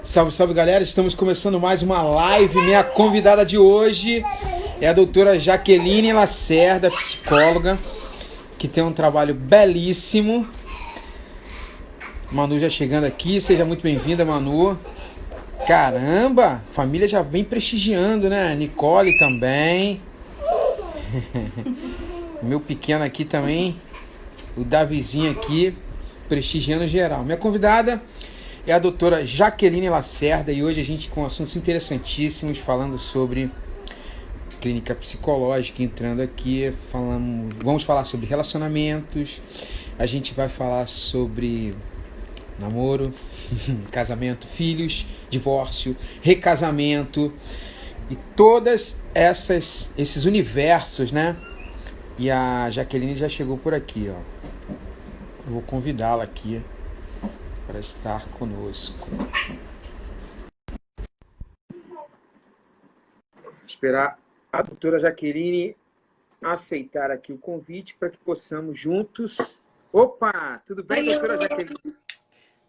Salve, salve galera, estamos começando mais uma live. Minha convidada de hoje é a doutora Jaqueline Lacerda, psicóloga, que tem um trabalho belíssimo. Manu já chegando aqui, seja muito bem-vinda, Manu. Caramba, a família já vem prestigiando, né? Nicole também. Meu pequeno aqui também, o Davizinho aqui, prestigiando geral. Minha convidada é a doutora Jaqueline Lacerda e hoje a gente com assuntos interessantíssimos, falando sobre clínica psicológica, entrando aqui, vamos falar sobre relacionamentos, a gente vai falar sobre namoro, casamento, filhos, divórcio, recasamento e todas esses universos, né? E a Jaqueline já chegou por aqui, ó. Eu vou convidá-la aqui para estar conosco. Esperar a doutora Jaqueline aceitar aqui o convite para que possamos juntos... Opa! Tudo bem, doutora Jaqueline?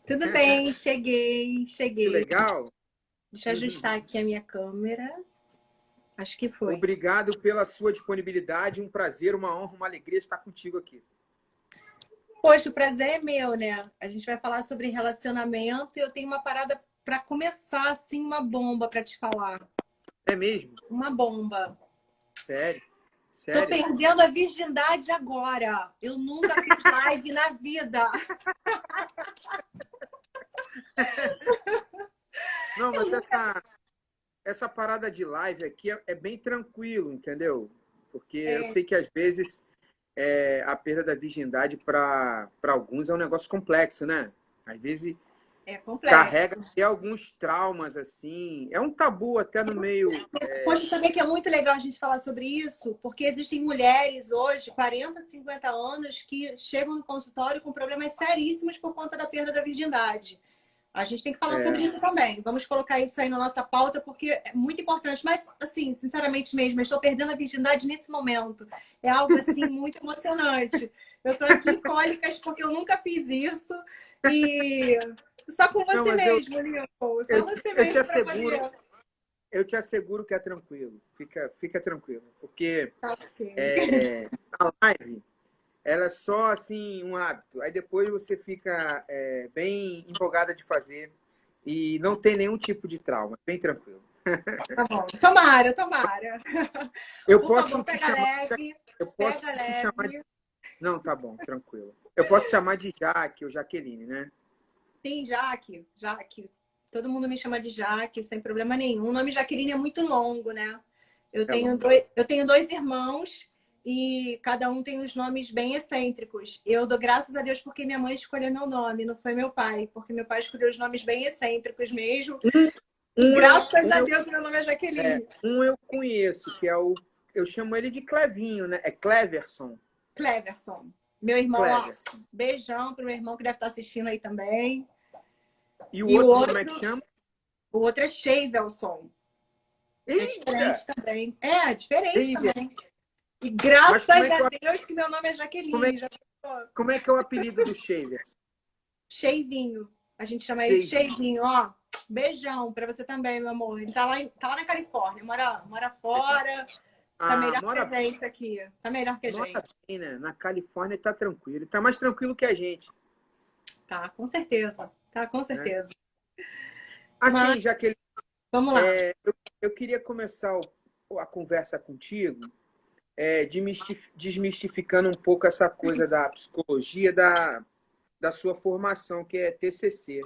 Tudo bem, cheguei. Que legal! Deixa eu ajustar aqui a minha câmera. Acho que foi. Obrigado pela sua disponibilidade. Um prazer, uma honra, uma alegria estar contigo aqui. Poxa, o prazer é meu, né? A gente vai falar sobre relacionamento e eu tenho uma parada para começar, assim, uma bomba para te falar. É mesmo? Uma bomba. Sério? Tô perdendo a virgindade agora. Eu nunca fiz live na vida. Não, mas essa parada de live aqui é bem tranquilo, entendeu? Porque eu sei que às vezes a perda da virgindade para alguns é um negócio complexo, né? Às vezes carrega até alguns traumas, assim. É um tabu até no meio... Pode saber que é muito legal a gente falar sobre isso, porque existem mulheres hoje, 40, 50 anos, que chegam no consultório com problemas seríssimos por conta da perda da virgindade. A gente tem que falar sobre isso também. Vamos colocar isso aí na nossa pauta, porque é muito importante. Mas, assim, sinceramente mesmo, eu estou perdendo a virgindade nesse momento. É algo, assim, muito emocionante. Eu estou aqui em cólicas porque eu nunca fiz isso. E só com você mesmo, Nilson. Só você mesmo para fazer. Eu te asseguro que é tranquilo. Fica tranquilo. Porque a live... ela é só, assim, um hábito. Aí depois você fica bem empolgada de fazer e não tem nenhum tipo de trauma. Bem tranquilo. Tá bom. Tomara. Eu Por posso favor, te pega chamar... leve. Eu posso te chamar de... Não, tá bom, tranquilo. Eu posso chamar de Jaque ou Jaqueline, né? Sim, Jaque. Todo mundo me chama de Jaque, sem problema nenhum. O nome Jaqueline é muito longo, né? Eu tenho dois irmãos e cada um tem uns nomes bem excêntricos. Eu dou graças a Deus porque minha mãe escolheu meu nome, não foi meu pai, porque meu pai escolheu os nomes bem excêntricos mesmo. Graças a Deus meu nome é Jaqueline. Eu conheço, que é o... Eu chamo ele de Clevinho, né? É Cleverson. Cleverson. Meu irmão, ó, beijão pro meu irmão que deve estar assistindo aí também. E o outro como é que chama? O outro é Shavelson. É diferente também. É diferente também. E graças a Deus que meu nome é Jaqueline. Como é que é o apelido do Shaver? Cheivinho. A gente chama ele de Cheivinho, ó. Beijão pra você também, meu amor. Ele tá lá na Califórnia, mora fora. Tá melhor que a gente aqui. Tá melhor que a gente. Bem, né? Na Califórnia tá tranquilo. Tá mais tranquilo que a gente. Tá, com certeza. Assim, Jaqueline, vamos lá. Eu queria começar a conversa contigo desmistificando um pouco essa coisa da psicologia, da sua formação, que é TCC.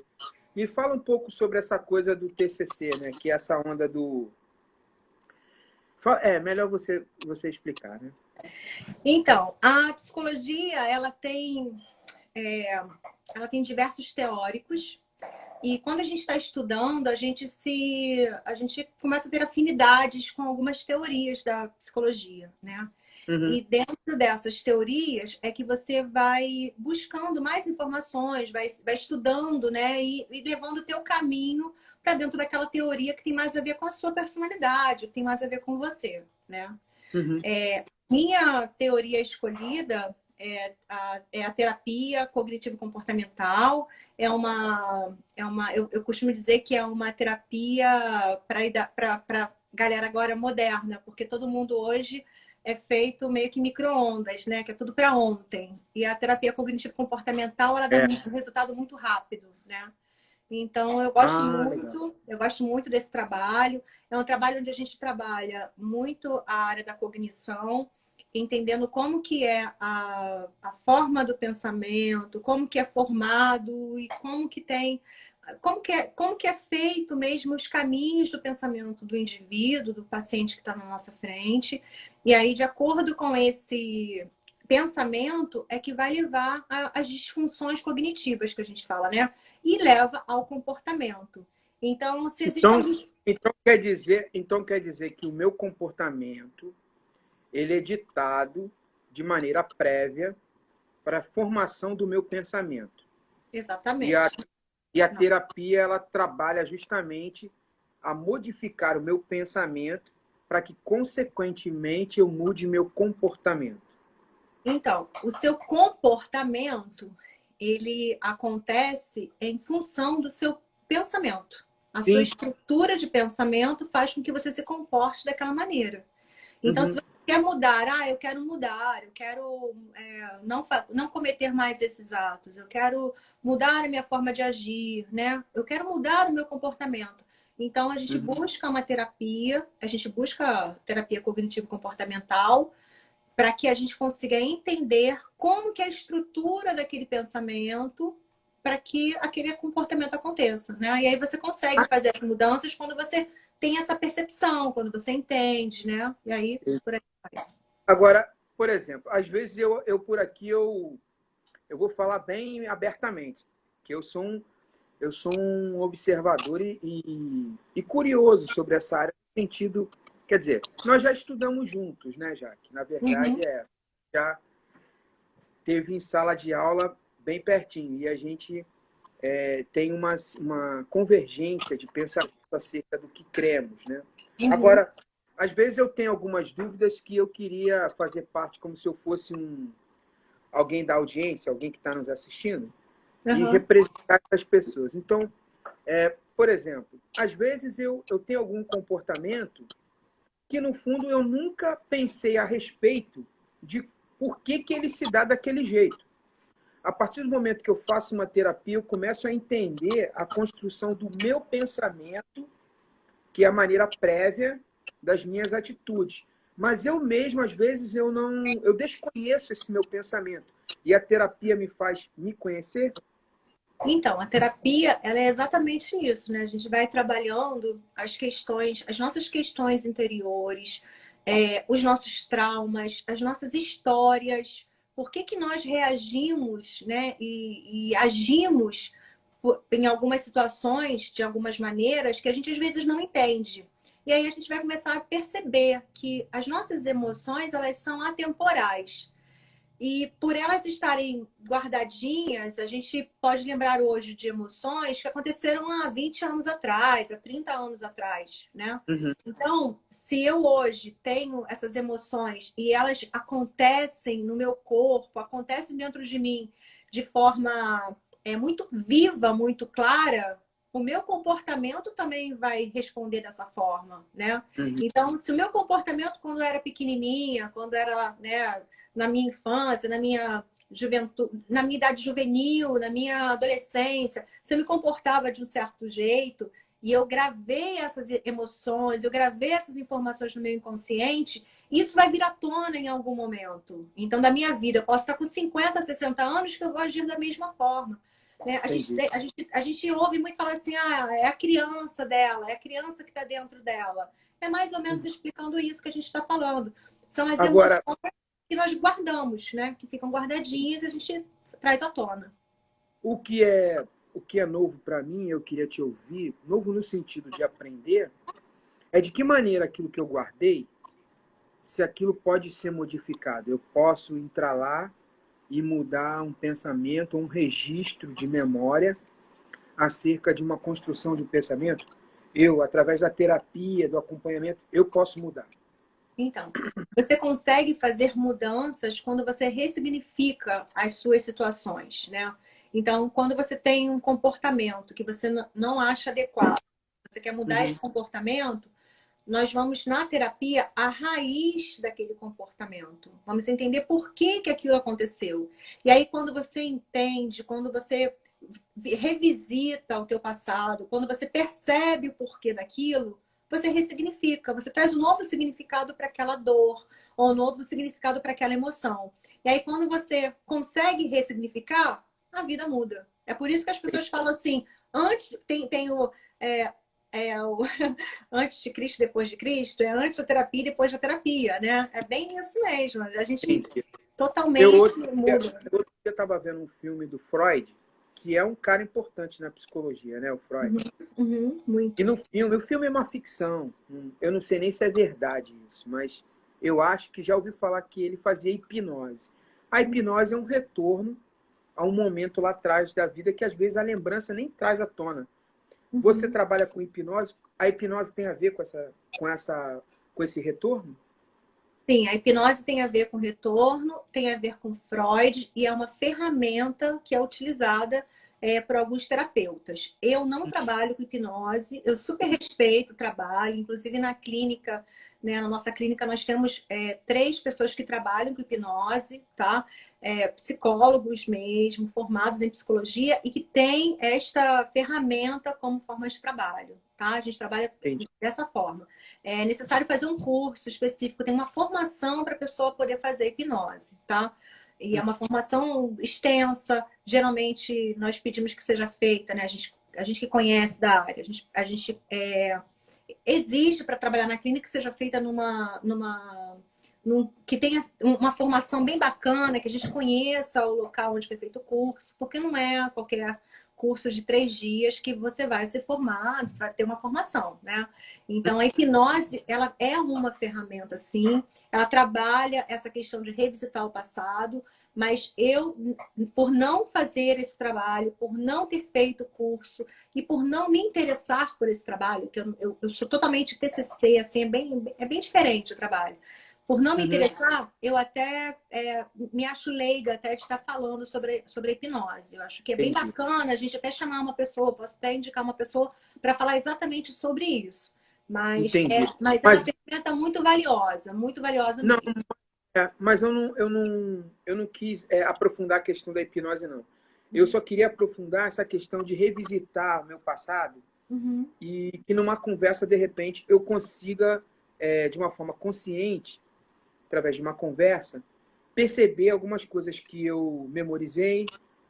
Me fala um pouco sobre essa coisa do TCC, né? Que é essa onda do... melhor você explicar, né? Então, a psicologia, ela tem diversos teóricos. E quando a gente está estudando, a gente começa a ter afinidades com algumas teorias da psicologia, né? Uhum. E dentro dessas teorias é que você vai buscando mais informações, vai estudando, né? E levando o teu caminho para dentro daquela teoria que tem mais a ver com a sua personalidade, que tem mais a ver com você, né? Uhum. Minha teoria escolhida é a terapia cognitivo-comportamental. Eu costumo dizer que é uma terapia para galera agora moderna, porque todo mundo hoje é feito meio que micro-ondas, né? Que é tudo para ontem. E a terapia cognitivo-comportamental, ela dá um resultado muito rápido, né? Então, eu gosto muito desse trabalho. É um trabalho onde a gente trabalha muito a área da cognição, entendendo como que é a forma do pensamento, como que é formado e como que é feito mesmo os caminhos do pensamento do indivíduo, do paciente que está na nossa frente. E aí, de acordo com esse pensamento, é que vai levar às disfunções cognitivas que a gente fala, né? E leva ao comportamento. Então, se existe então quer dizer que o meu comportamento ele é ditado de maneira prévia para a formação do meu pensamento. Exatamente. E a terapia ela trabalha justamente a modificar o meu pensamento para que, consequentemente, eu mude meu comportamento. Então, o seu comportamento, ele acontece em função do seu pensamento. A sua estrutura de pensamento faz com que você se comporte daquela maneira. Então, se você quer mudar, eu quero mudar, eu quero não cometer mais esses atos, eu quero mudar a minha forma de agir, né? Eu quero mudar o meu comportamento. Então, a gente busca uma terapia, a gente busca terapia cognitivo-comportamental, para que a gente consiga entender como que é a estrutura daquele pensamento para que aquele comportamento aconteça, né? E aí você consegue fazer as mudanças quando você tem essa percepção, quando você entende, né? E aí, por aí vai. Agora, por exemplo, às vezes eu por aqui eu vou falar bem abertamente, que eu sou um observador e curioso sobre essa área, no sentido, quer dizer, nós já estudamos juntos, né, Jaque? Na verdade, já teve em sala de aula bem pertinho, e a gente tem uma convergência de pensamento acerca do que cremos, né? Agora, às vezes eu tenho algumas dúvidas que eu queria fazer parte como se eu fosse alguém da audiência, alguém que está nos assistindo, e representar essas pessoas. Então, por exemplo, às vezes eu tenho algum comportamento que, no fundo, eu nunca pensei a respeito de por que ele se dá daquele jeito. A partir do momento que eu faço uma terapia, eu começo a entender a construção do meu pensamento, que é a maneira prévia das minhas atitudes. Mas eu mesmo, às vezes, eu desconheço esse meu pensamento. E a terapia me faz me conhecer? Então, a terapia, ela é exatamente isso, né? A gente vai trabalhando as nossas questões interiores, os nossos traumas, as nossas histórias, por que nós reagimos, né? E agimos em algumas situações, de algumas maneiras, que a gente às vezes não entende. E aí a gente vai começar a perceber que as nossas emoções, elas são atemporais. E por elas estarem guardadinhas, a gente pode lembrar hoje de emoções que aconteceram há 20 anos atrás, há 30 anos atrás, né? Então, se eu hoje tenho essas emoções e elas acontecem no meu corpo, acontecem dentro de mim de forma muito viva, muito clara, o meu comportamento também vai responder dessa forma, né? Então, se o meu comportamento quando eu era pequenininha, quando era, né, na minha infância, na minha juventude, na minha idade juvenil, na minha adolescência, se eu me comportava de um certo jeito e eu gravei essas emoções, eu gravei essas informações no meu inconsciente, isso vai vir à tona em algum momento. Então, da minha vida, eu posso estar com 50, 60 anos que eu vou agir da mesma forma. Né? A gente ouve muito falar assim, é a criança dela, é a criança que está dentro dela. É mais ou menos explicando isso que a gente está falando. São as emoções que nós guardamos, né? Que ficam guardadinhas e a gente traz à tona. O que é novo para mim, eu queria te ouvir, novo no sentido de aprender, é de que maneira aquilo que eu guardei, se aquilo pode ser modificado. Eu posso entrar lá e mudar um pensamento, um registro de memória acerca de uma construção de um pensamento. Eu, através da terapia, do acompanhamento, eu posso mudar. Então, você consegue fazer mudanças quando você ressignifica as suas situações, né? Então, quando você tem um comportamento que você não acha adequado, você quer mudar esse comportamento, nós vamos na terapia à raiz daquele comportamento. Vamos entender por que que aquilo aconteceu. E aí, quando você entende, quando você revisita o teu passado, quando você percebe o porquê daquilo, você ressignifica, você traz um novo significado para aquela dor, ou um novo significado para aquela emoção. E aí, quando você consegue ressignificar, a vida muda. É por isso que as pessoas falam assim, antes tem o, o antes de Cristo, depois de Cristo, é antes da terapia e depois da terapia, né? É bem isso mesmo. A gente totalmente muda. Eu estava vendo um filme do Freud, que é um cara importante na psicologia, né, o Freud. Muito. E no filme, o filme é uma ficção. Eu não sei nem se é verdade isso, mas eu acho que já ouvi falar que ele fazia hipnose. A hipnose é um retorno a um momento lá atrás da vida que às vezes a lembrança nem traz à tona. Você trabalha com hipnose, a hipnose tem a ver com esse retorno? Sim, a hipnose tem a ver com retorno, tem a ver com Freud e é uma ferramenta que é utilizada por alguns terapeutas. Eu não trabalho com hipnose, eu super respeito o trabalho, inclusive na clínica, né, na nossa clínica nós temos 3 pessoas que trabalham com hipnose, tá? Psicólogos mesmo, formados em psicologia e que têm esta ferramenta como forma de trabalho, tá? A gente trabalha dessa forma. É necessário fazer um curso específico, tem uma formação para a pessoa poder fazer hipnose, tá? E é uma formação extensa. Geralmente, nós pedimos que seja feita, né? A gente que conhece da área, a gente exige para trabalhar na clínica que seja feita que tenha uma formação bem bacana, que a gente conheça o local onde foi feito o curso, porque não é qualquer curso de 3 dias que você vai se formar, vai ter uma formação, né? Então, a hipnose, ela é uma ferramenta, sim. Ela trabalha essa questão de revisitar o passado, mas eu, por não fazer esse trabalho, por não ter feito o curso e por não me interessar por esse trabalho, que eu sou totalmente TCC, assim, é bem diferente o trabalho. Por não me interessar, eu até me acho leiga até de estar falando sobre a hipnose. Eu acho que é bem bacana a gente até chamar uma pessoa, posso até indicar uma pessoa para falar exatamente sobre isso. Mas é uma ferramenta muito valiosa Não, mesmo. mas eu não quis aprofundar a questão da hipnose, não. Eu só queria aprofundar essa questão de revisitar meu passado e que numa conversa, de repente, eu consiga, de uma forma consciente, através de uma conversa, perceber algumas coisas que eu memorizei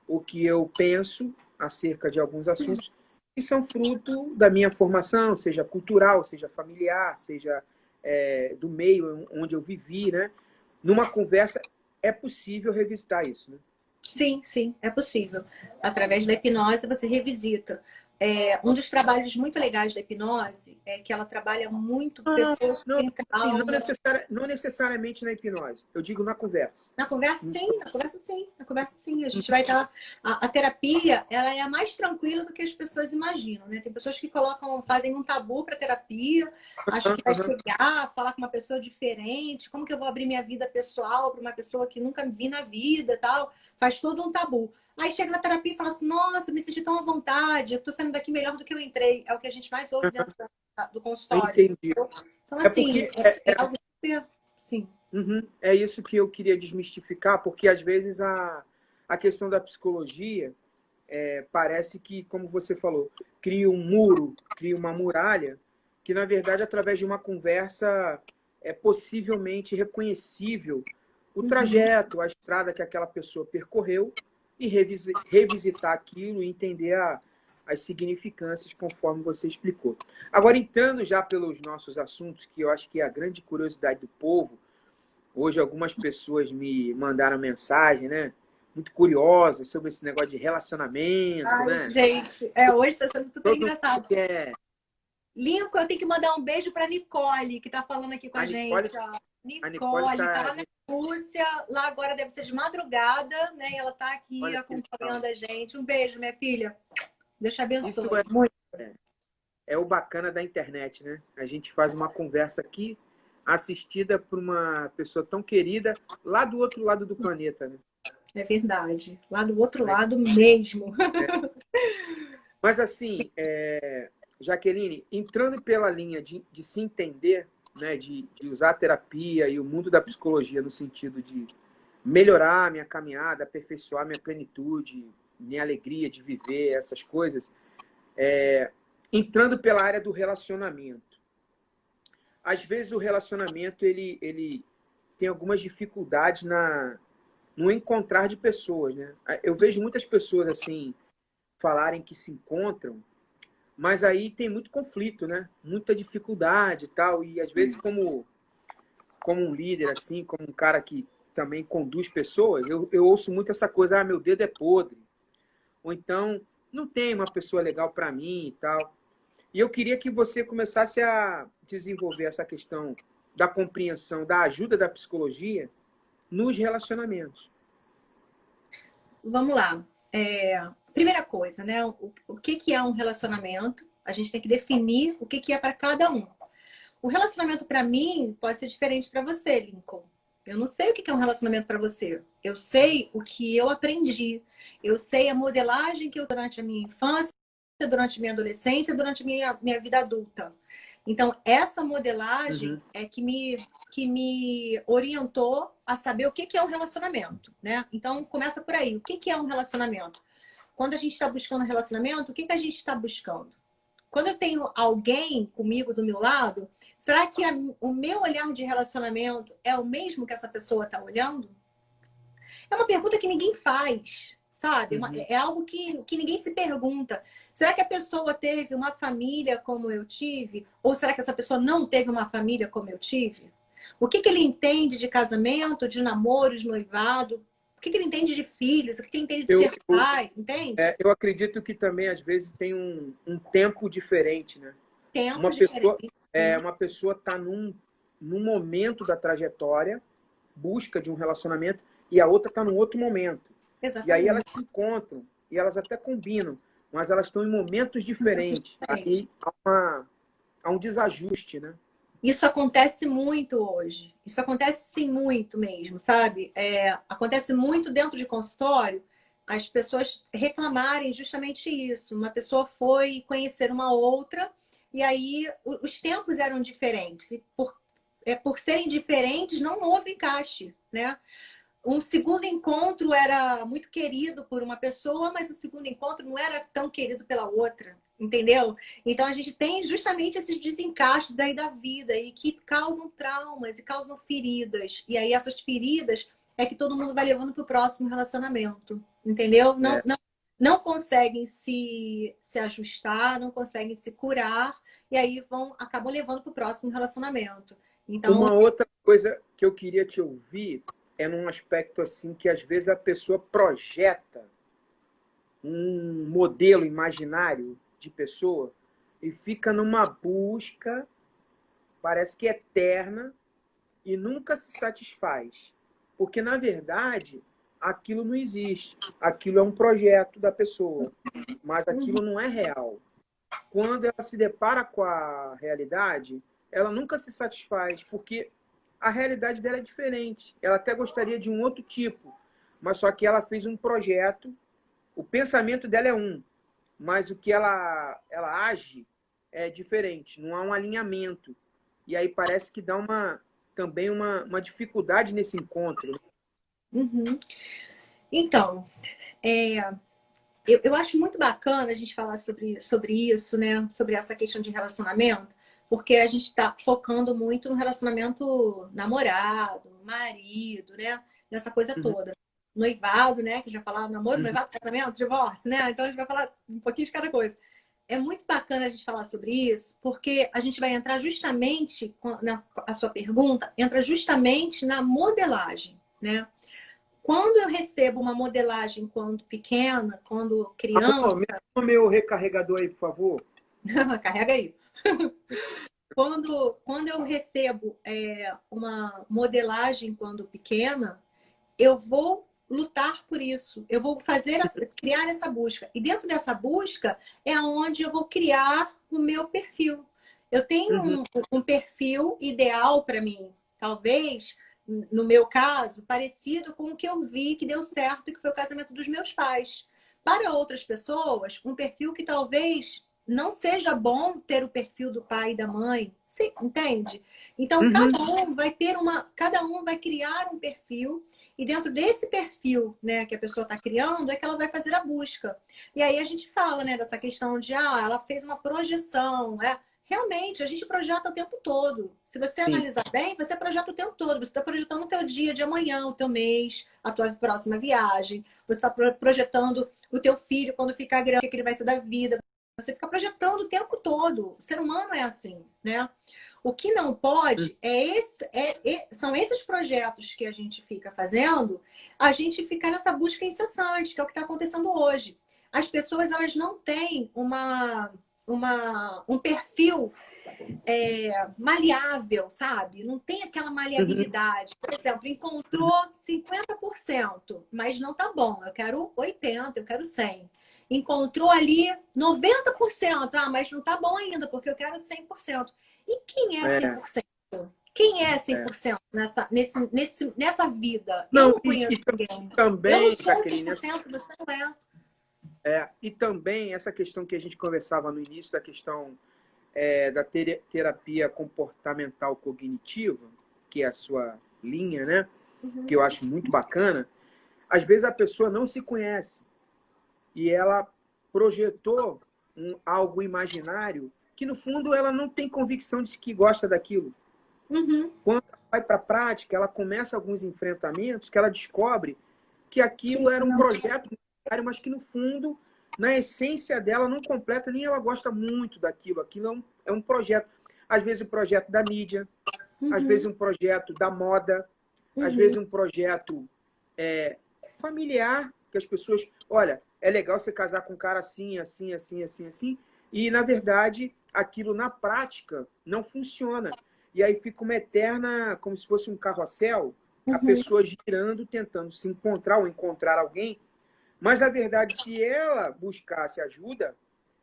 ou que eu penso acerca de alguns assuntos que são fruto da minha formação, seja cultural, seja familiar, seja do meio onde eu vivi, né? Numa conversa é possível revisitar isso, né? Sim, sim, é possível. Através da hipnose você revisita. Um dos trabalhos muito legais da hipnose é que ela trabalha muito pessoas que Não, têm assim, trauma. não necessariamente na hipnose. Eu digo na conversa. Na conversa, sim, na conversa, sim. Na conversa, sim. A gente vai estar. A terapia, ela é a mais tranquila do que as pessoas imaginam, né? Tem pessoas que fazem um tabu para terapia, acham que vai chegar, falar com uma pessoa diferente, como que eu vou abrir minha vida pessoal para uma pessoa que nunca vi na vida e tal. Faz todo um tabu. Aí chega na terapia e fala assim: nossa, me senti tão à vontade, eu tô saindo daqui melhor do que eu entrei. É o que a gente mais ouve dentro do consultório. Entendi. Então, assim, é algo super. Sim. É isso que eu queria desmistificar, porque às vezes a questão da psicologia parece que, como você falou, cria um muro, cria uma muralha, que na verdade, através de uma conversa, é possivelmente reconhecível o trajeto, a estrada que aquela pessoa percorreu e revisitar aquilo e entender as significâncias conforme você explicou. Agora, entrando já pelos nossos assuntos, que eu acho que é a grande curiosidade do povo, hoje algumas pessoas me mandaram mensagem, né? Muito curiosas sobre esse negócio de relacionamento, Ai, né? gente, hoje está sendo super Todo engraçado. mundo quer. Lincoln, eu tenho que mandar um beijo para Nicole, que está falando aqui com a gente. A Nicole Nicole, tá lá na Rússia, lá agora deve ser de madrugada, né? E ela está aqui acompanhando a gente. Um beijo, minha filha. Deus te abençoe. Isso é o bacana da internet, né? A gente faz uma conversa aqui, assistida por uma pessoa tão querida lá do outro lado do planeta, né? É verdade. Lá do outro lado mesmo. Mas assim, Jaqueline, entrando pela linha de se entender, né, de usar a terapia e o mundo da psicologia no sentido de melhorar minha caminhada, aperfeiçoar minha plenitude, minha alegria de viver, essas coisas, entrando pela área do relacionamento. Às vezes o relacionamento ele tem algumas dificuldades no encontrar de pessoas, né? Eu vejo muitas pessoas assim falarem que se encontram, mas aí tem muito conflito, né? Muita dificuldade e tal. E às vezes, como um líder, assim, como um cara que também conduz pessoas, eu ouço muito essa coisa, meu dedo é podre. Ou então, não tem uma pessoa legal para mim e tal. E eu queria que você começasse a desenvolver essa questão da compreensão, da ajuda da psicologia nos relacionamentos. Vamos lá. Primeira coisa, né? O que é um relacionamento? A gente tem que definir o que é para cada um. O relacionamento para mim pode ser diferente para você, Lincoln. Eu não sei o que é um relacionamento para você. Eu sei o que eu aprendi. Eu sei a modelagem que eu durante a minha infância, durante a minha adolescência, durante a minha vida adulta. Então, essa modelagem é que me orientou a saber o que é um relacionamento, né? Então, começa por aí. O que é um relacionamento? Quando a gente está buscando um relacionamento, o que a gente está buscando? Quando eu tenho alguém comigo do meu lado, será que o meu olhar de relacionamento é o mesmo que essa pessoa está olhando? É uma pergunta que ninguém faz, sabe? É algo que ninguém se pergunta. Será que a pessoa teve uma família como eu tive? Ou será que essa pessoa não teve uma família como eu tive? O que ele entende de casamento, de namoro, de noivado? O que ele entende de filhos? O que ele entende de ser pai? Entende? Eu acredito que também, às vezes, tem um tempo diferente, né? Tempo diferente. Uma pessoa está num momento da trajetória, busca de um relacionamento, e a outra está num outro momento. Exatamente. E aí elas se encontram, e elas até combinam, mas elas estão em momentos diferentes. Aí há um desajuste, né? Isso acontece muito hoje. Isso acontece sim muito mesmo, sabe? Acontece muito dentro de consultório as pessoas reclamarem justamente isso. Uma pessoa foi conhecer uma outra e aí os tempos eram diferentes. E por serem diferentes, não houve encaixe, né? Um segundo encontro era muito querido por uma pessoa, mas o segundo encontro não era tão querido pela outra, entendeu? Então a gente tem justamente esses desencaixes aí da vida e que causam traumas e causam feridas. E aí essas feridas é que todo mundo vai levando para o próximo relacionamento, entendeu? Não conseguem se ajustar, não conseguem se curar e aí acabam levando para o próximo relacionamento. Então, uma outra coisa que eu queria te ouvir é num aspecto assim que às vezes a pessoa projeta um modelo imaginário de pessoa e fica numa busca, parece que eterna, e nunca se satisfaz. Porque, na verdade, aquilo não existe. Aquilo é um projeto da pessoa, mas aquilo não é real. Quando ela se depara com a realidade, ela nunca se satisfaz, porque a realidade dela é diferente. Ela até gostaria de um outro tipo, mas só que ela fez um projeto, o pensamento dela é um, mas o que ela age é diferente, não há um alinhamento. E aí parece que dá também uma dificuldade nesse encontro. Então, eu acho muito bacana a gente falar sobre isso, né? Sobre essa questão de relacionamento, porque a gente está focando muito no relacionamento namorado, marido, né? Nessa coisa toda. Noivado, né? Que já falava namoro, noivado, casamento, divórcio, né? Então a gente vai falar um pouquinho de cada coisa. É muito bacana a gente falar sobre isso, porque a gente vai entrar justamente, a sua pergunta, entra justamente na modelagem, né? Quando eu recebo uma modelagem quando pequena, quando criança... Meu recarregador aí, por favor. Carrega aí. Quando eu recebo uma modelagem quando pequena, eu vou lutar por isso. Eu vou criar essa busca. E dentro dessa busca é onde eu vou criar o meu perfil. Eu tenho Uhum. um perfil ideal para mim, talvez, no meu caso, parecido com o que eu vi que deu certo, que foi o casamento dos meus pais. Para outras pessoas, um perfil que talvez não seja bom ter o perfil do pai e da mãe. Sim, entende? Então, Uhum. cada um vai criar um perfil e dentro desse perfil, né, que a pessoa está criando, é que ela vai fazer a busca. E aí a gente fala, né, dessa questão de, ela fez uma projeção, né? Realmente, a gente projeta o tempo todo. Se você Sim. analisar bem, você projeta o tempo todo. Você está projetando o teu dia de amanhã, o teu mês, a tua próxima viagem. Você está projetando o teu filho quando ficar grande, o que ele vai ser da vida. Você fica projetando o tempo todo. O ser humano é assim, né? O que não pode são esses projetos que a gente fica fazendo, a gente ficar nessa busca incessante, que é o que está acontecendo hoje. As pessoas, elas não têm um perfil maleável, sabe? Não tem aquela Uhum. maleabilidade. Por exemplo, encontrou 50%, mas não tá bom. Eu quero 80%, eu quero 100%. Encontrou ali 90%, mas não tá bom ainda, porque eu quero 100%. E quem é É, 100%? Quem é é. 100% nessa vida? Eu Não, não conheço ninguém. Eu não também, sou Jaqueline, 100%, você não é. e também essa questão que a gente conversava no início, da questão da terapia comportamental cognitiva, que é a sua linha, né? Que Uhum. eu acho muito bacana. Às vezes a pessoa não se conhece e ela projetou algo imaginário que, no fundo, ela não tem convicção de que gosta daquilo. Uhum. Quando ela vai para a prática, ela começa alguns enfrentamentos que ela descobre que aquilo era um projeto imaginário, mas que, no fundo, na essência dela, não completa, nem ela gosta muito daquilo. Aquilo é um projeto. Às vezes, um projeto da mídia, às Uhum. vezes, um projeto da moda, às Uhum. vezes, um projeto familiar, que as pessoas... Olha, é legal você casar com um cara assim, assim, assim, assim, assim, e, na verdade, aquilo, na prática, não funciona. E aí fica uma eterna, como se fosse um carrossel, a Uhum. pessoa girando, tentando se encontrar ou encontrar alguém. Mas, na verdade, se ela buscasse ajuda,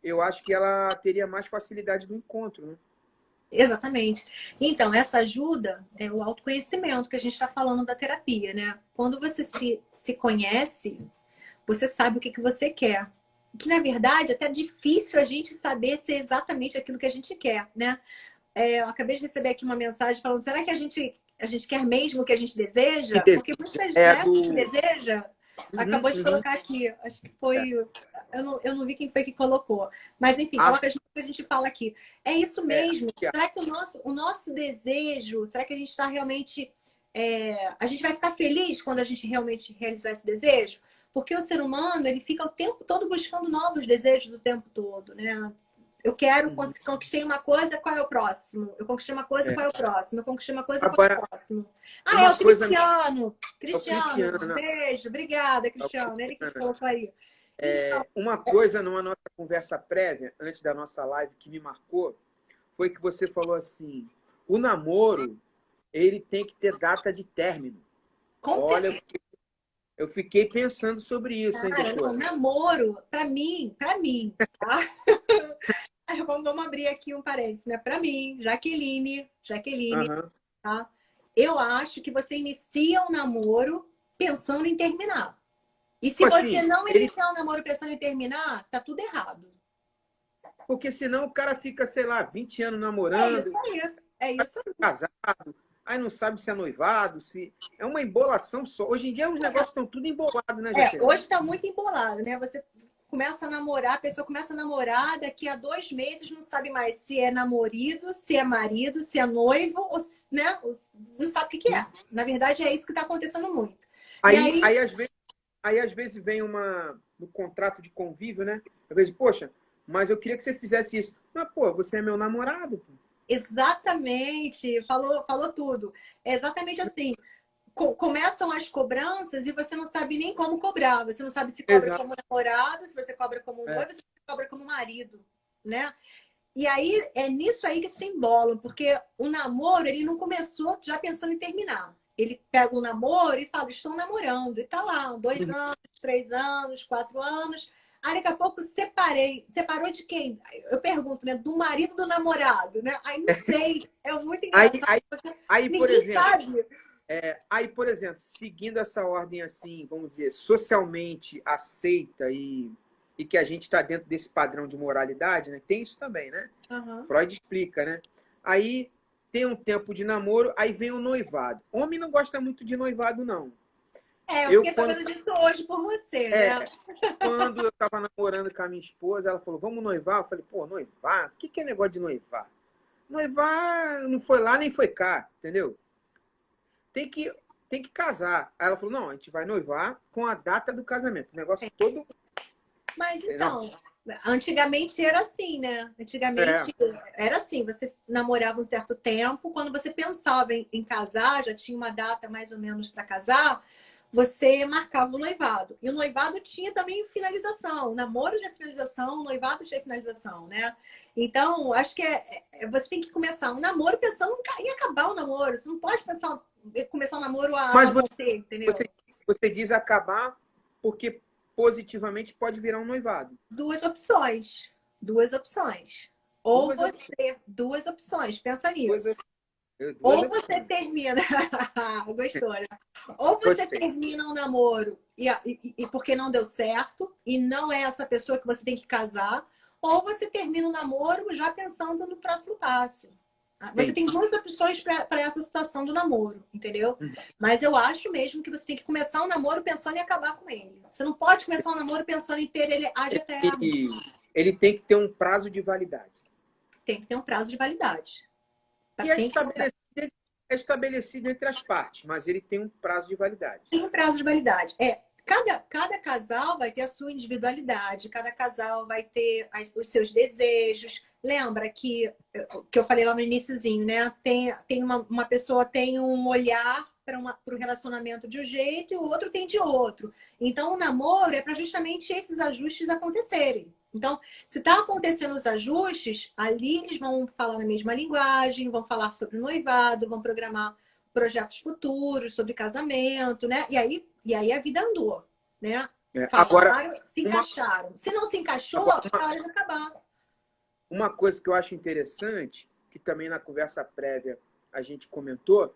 eu acho que ela teria mais facilidade do encontro, né? Exatamente. Então, essa ajuda é o autoconhecimento que a gente está falando da terapia, né? Quando você se conhece, você sabe o que você quer. Que, na verdade, é até difícil a gente saber se é exatamente aquilo que a gente quer, né? Eu acabei de receber aqui uma mensagem falando, será que a gente quer mesmo o que a gente Que deseja? Porque muitas, é né, do... deseja, Uhum, acabou de uhum. colocar aqui, acho que foi, eu não vi quem foi que colocou, mas enfim, Ah, coloca a gente fala aqui. É isso mesmo? é. Será que o nosso desejo, será que a gente está realmente, a gente vai ficar feliz quando a gente realmente realizar esse desejo? Porque o ser humano, ele fica o tempo todo buscando novos desejos o tempo todo, né? Eu quero, Uhum, conquistei uma coisa, qual é o próximo? Eu conquistei uma coisa, é. qual é o próximo? Eu conquistei uma coisa, qual é Agora, o próximo? É uma o coisa Cristiano! é o Cristiano, Cristiano, não, beijo, obrigada, é o Cristiano. Ele que Cristiano. colocou aí. Então, Uma coisa numa nossa conversa prévia, antes da nossa live, que me marcou, foi que você falou assim: o namoro, ele tem que ter data de término. com Olha, certeza, eu fiquei pensando sobre isso, hein, cara, não, doutora? namoro, pra mim, tá? Aí, vamos abrir aqui um parênteses, né? Pra mim, Jaqueline, Aham. tá? Eu acho que você inicia o namoro pensando em terminar. E se Tipo você assim, não ele, iniciar o namoro pensando em terminar, tá tudo errado. porque senão o cara fica, sei lá, 20 anos É isso namorando, aí. É isso aí. casado, aí não sabe se é noivado, se. É uma embolação só. Hoje em dia os negócios estão tudo embolados, né, Jaqueline? Hoje tá muito embolado, né? Você começa a namorar, a pessoa começa a namorar, daqui a 2 meses não sabe mais se é namorado, se é marido, se é noivo, né? Não sabe o que é. Na verdade, é isso que está acontecendo muito. E Aí, aí, aí, às vezes vem no contrato de convívio, né? Às vezes, poxa, mas eu queria que você fizesse isso. Mas, pô, você é meu namorado. Pô. exatamente, falou tudo. É exatamente assim. Começam as cobranças e você não sabe nem como cobrar. Você não sabe se cobra Exato. como namorado, se você cobra como É. noivo, se você cobra como marido, né? E aí é nisso aí que se embolam, porque o namoro ele não começou já pensando em terminar. Ele pega o namoro e fala, estou namorando, e tá lá, 2 anos, 3 anos, 4 anos. Aí daqui a pouco separei. Separou de quem? Eu pergunto, né? Do marido do namorado, né? Aí não sei. É muito engraçado. Aí, por Ninguém exemplo, sabe. seguindo essa ordem assim, vamos dizer, socialmente aceita e que a gente está dentro desse padrão de moralidade, né? Tem isso também, né? Uhum. Freud explica, né? Aí tem um tempo de namoro, aí vem o noivado. Homem não gosta muito de noivado, não. Eu fiquei sabendo disso hoje por você, né? Quando eu estava namorando com a minha esposa, ela falou, vamos noivar? Eu falei, pô, noivar? O que é negócio de noivar? Noivar não foi lá nem foi cá, entendeu? Tem que casar. Aí ela falou, não, a gente vai noivar com a data do casamento. O negócio todo... Mas então, antigamente era assim, né? Antigamente era assim, você namorava um certo tempo, quando você pensava em casar, já tinha uma data mais ou menos para casar, você marcava o noivado. E o noivado tinha também finalização. O namoro tinha finalização, o noivado tinha finalização, né? Então, acho que você tem que começar um namoro pensando em acabar o namoro. Você não pode começar um namoro Mas você, entendeu? Você diz acabar porque positivamente pode virar um noivado. Duas opções. Duas opções. Duas opções, pensa nisso. Ou você termina. Gostou, né? Ou você termina um namoro e porque não deu certo, e não é essa pessoa que você tem que casar, ou você termina um namoro já pensando no próximo passo. Você tem duas opções para essa situação do namoro, entendeu? Mas eu acho mesmo que você tem que começar um namoro pensando em acabar com ele. Você não pode começar um namoro pensando em ter ele ad eterno. Ele tem que ter um prazo de validade. Tem que ter um prazo de validade. E é estabelecido entre as partes, mas ele tem um prazo de validade. Tem um prazo de validade. Cada casal vai ter a sua individualidade, cada casal vai ter os seus desejos. Lembra que eu falei lá no iniciozinho, né? Tem uma pessoa tem um olhar para o relacionamento de um jeito e o outro tem de outro. Então, o namoro é para justamente esses ajustes acontecerem. Então, se está acontecendo os ajustes, ali eles vão falar na mesma linguagem, vão falar sobre o noivado, vão programar projetos futuros, sobre casamento, né? E aí a vida andou, né? Falaram, se encaixaram. Se não se encaixou, tá hora de acabar. Uma coisa que eu acho interessante, que também na conversa prévia a gente comentou,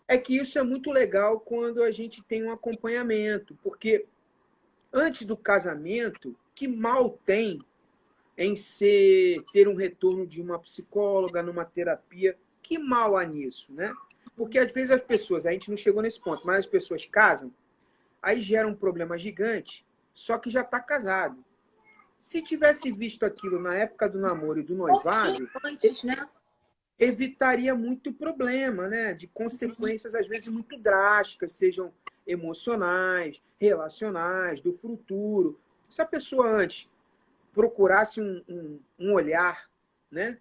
é que isso é muito legal quando a gente tem um acompanhamento, porque antes do casamento, que mal tem em ter um retorno de uma psicóloga, numa terapia, que mal há nisso, né? Porque às vezes a gente não chegou nesse ponto, mas as pessoas casam, aí gera um problema gigante, só que já está casado. Se tivesse visto aquilo na época do namoro e do noivado, antes, né? Evitaria muito problema, né? De consequências, às vezes, muito drásticas, sejam emocionais, relacionais, do futuro. Se a pessoa antes procurasse um olhar, né?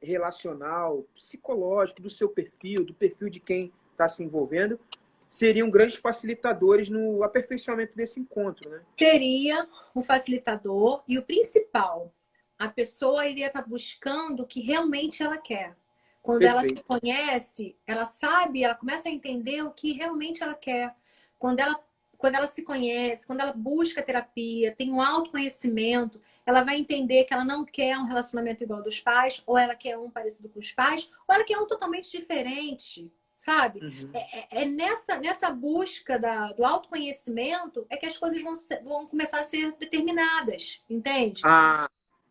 Relacional, psicológico, do seu perfil, do perfil de quem está se envolvendo, seriam grandes facilitadores no aperfeiçoamento desse encontro, né? Seria um facilitador e o principal, a pessoa iria estar buscando o que realmente ela quer. Quando Perfeito. ela se conhece, ela sabe, ela começa a entender o que realmente ela quer. Quando ela se conhece, quando ela busca terapia, tem um autoconhecimento, ela vai entender que ela não quer um relacionamento igual ao dos pais, ou ela quer um parecido com os pais, ou ela quer um totalmente diferente, sabe? Uhum. Nessa busca do autoconhecimento é que as coisas vão começar a ser determinadas, entende?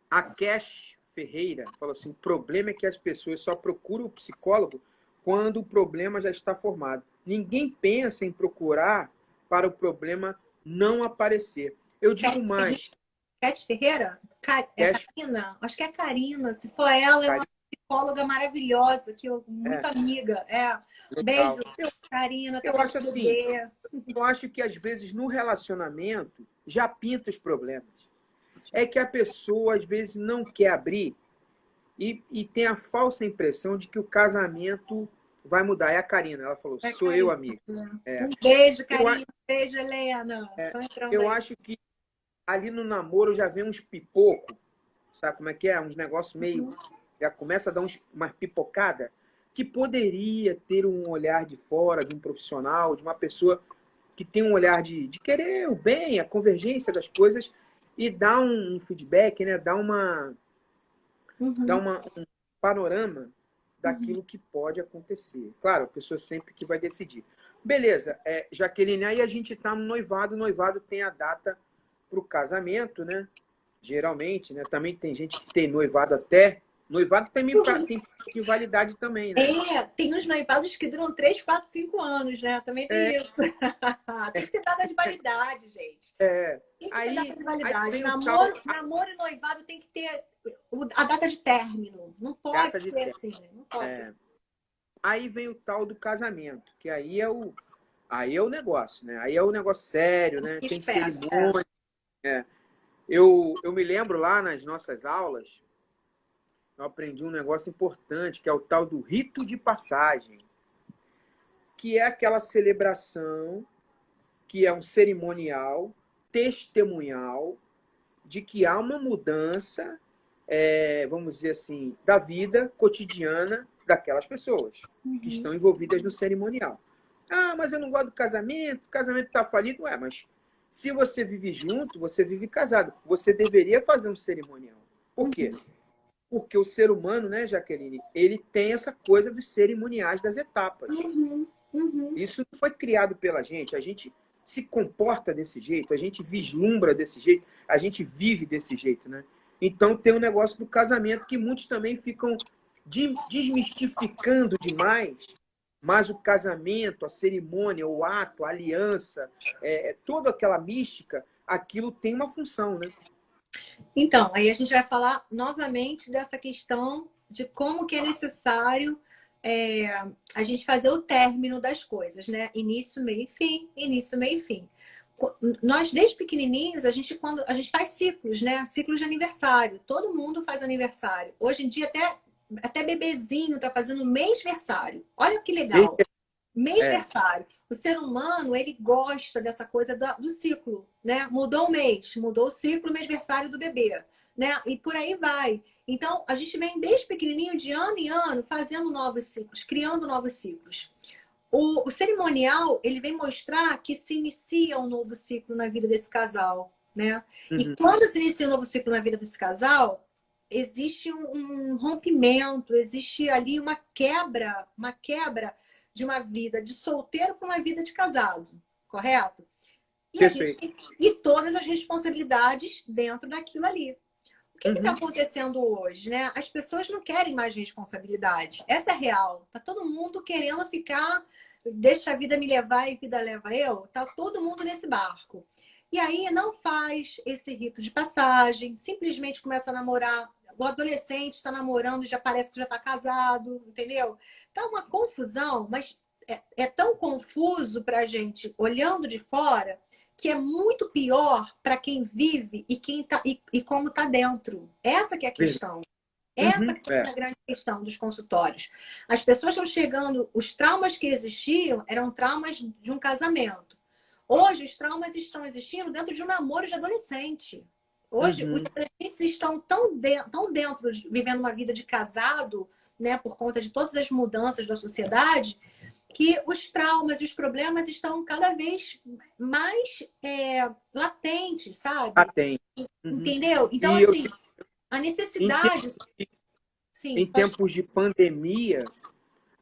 A Cash Ferreira falou assim, o problema é que as pessoas só procuram o psicólogo quando o problema já está formado. Ninguém pensa em procurar para o problema não aparecer. Eu digo mais. Cat Ferreira? Karina? Acho que é a Karina. Se for ela, é uma psicóloga maravilhosa, muito amiga. Legal. Beijo, Karina. Eu acho assim, eu acho que às vezes no relacionamento já pinta os problemas. É que a pessoa às vezes não quer abrir e tem a falsa impressão de que o casamento vai mudar. É a Karina, ela falou, sou Karina. eu, amigo. Um beijo, Karina. Beijo, Helena. Eu acho que ali no namoro já vem uns pipoco, sabe como é que é? Uns negócios meio... Já começa a dar uma pipocada que poderia ter um olhar de fora, de um profissional, de uma pessoa que tem um olhar de querer o bem, a convergência das coisas, e dá um feedback, né? Dá Uhum, um panorama uhum. daquilo que pode acontecer. Claro, a pessoa sempre que vai decidir. Beleza, Jaqueline, aí a gente está no noivado, o noivado tem a data para o casamento, né? Geralmente, né? Também tem gente que tem noivado até. Noivado tem prazo de validade também, né? Tem uns noivados que duram 3, 4, 5 anos, né? Também tem É, isso. Tem que ter data de validade, gente. é. Tem que ter data Aí, de aí validade. vem o tal Namoro e noivado tem que ter a data de término. Não pode data de ser tempo. assim. Não pode ser É. assim. Aí vem o tal do casamento, que aí é o negócio, né? Aí é o negócio sério, né? Tem Espera. É. cerimônia. Eu me lembro lá nas nossas aulas, eu aprendi um negócio importante, que é o tal do rito de passagem, que é aquela celebração, que é um cerimonial testemunhal de que há uma mudança, vamos dizer assim, da vida cotidiana daquelas pessoas que Uhum. estão envolvidas no cerimonial. Ah, mas eu não gosto do casamento, o casamento está falido. Ué, mas se você vive junto, você vive casado. Você deveria fazer um cerimonial. Por quê? Uhum. Porque o ser humano, né, Jaqueline, ele tem essa coisa dos cerimoniais das etapas. Uhum. Uhum. Isso não foi criado pela gente. A gente se comporta desse jeito, a gente vislumbra desse jeito, a gente vive desse jeito, né? Então tem o negócio do casamento que muitos também ficam desmistificando demais, mas o casamento, a cerimônia, o ato, a aliança, toda aquela mística, aquilo tem uma função, né? Então, aí a gente vai falar novamente dessa questão de como que é necessário é, a gente fazer o término das coisas, né? Início, meio e fim, início, meio e fim. Nós, desde pequenininhos, quando a gente faz ciclos, né? Ciclos de aniversário. Todo mundo faz aniversário. Hoje em dia, até bebezinho tá fazendo mêsversário. Olha que legal. É, Mêsversário. O ser humano, ele gosta dessa coisa do ciclo, né? Mudou o mês, mudou o ciclo, o mêsversário do bebê, né? E por aí vai. Então, a gente vem desde pequenininho, de ano em ano, fazendo novos ciclos, criando novos ciclos. O cerimonial, ele vem mostrar que se inicia um novo ciclo na vida desse casal, né? E uhum, quando se inicia um novo ciclo na vida desse casal, existe um rompimento, existe ali uma quebra de uma vida de solteiro para uma vida de casado, correto? E a gente perfeito. e todas as responsabilidades dentro daquilo ali. O que está Uhum, acontecendo hoje, né? As pessoas não querem mais responsabilidade. Essa é real. Tá todo mundo querendo ficar, deixa a vida me levar e a vida leva eu. Tá todo mundo nesse barco. E aí não faz esse rito de passagem, simplesmente começa a namorar. O adolescente está namorando e já parece que já está casado, entendeu? Tá uma confusão, mas é tão confuso para a gente olhando de fora que é muito pior para quem vive e quem tá e como está dentro. Essa que é a verdade. questão. Essa Uhum, que é a grande questão dos consultórios. As pessoas estão chegando, os traumas que existiam eram traumas de um casamento. Hoje, os traumas estão existindo dentro de um namoro de adolescente. Hoje, os uhum. adolescentes estão tão dentro, vivendo uma vida de casado, né, por conta de todas as mudanças da sociedade, que os traumas e os problemas estão cada vez mais latentes, Ah, sabe? tem. Uhum. Entendeu? Então, E eu, assim, a em necessidade. Sim, em pode. tempos de pandemia,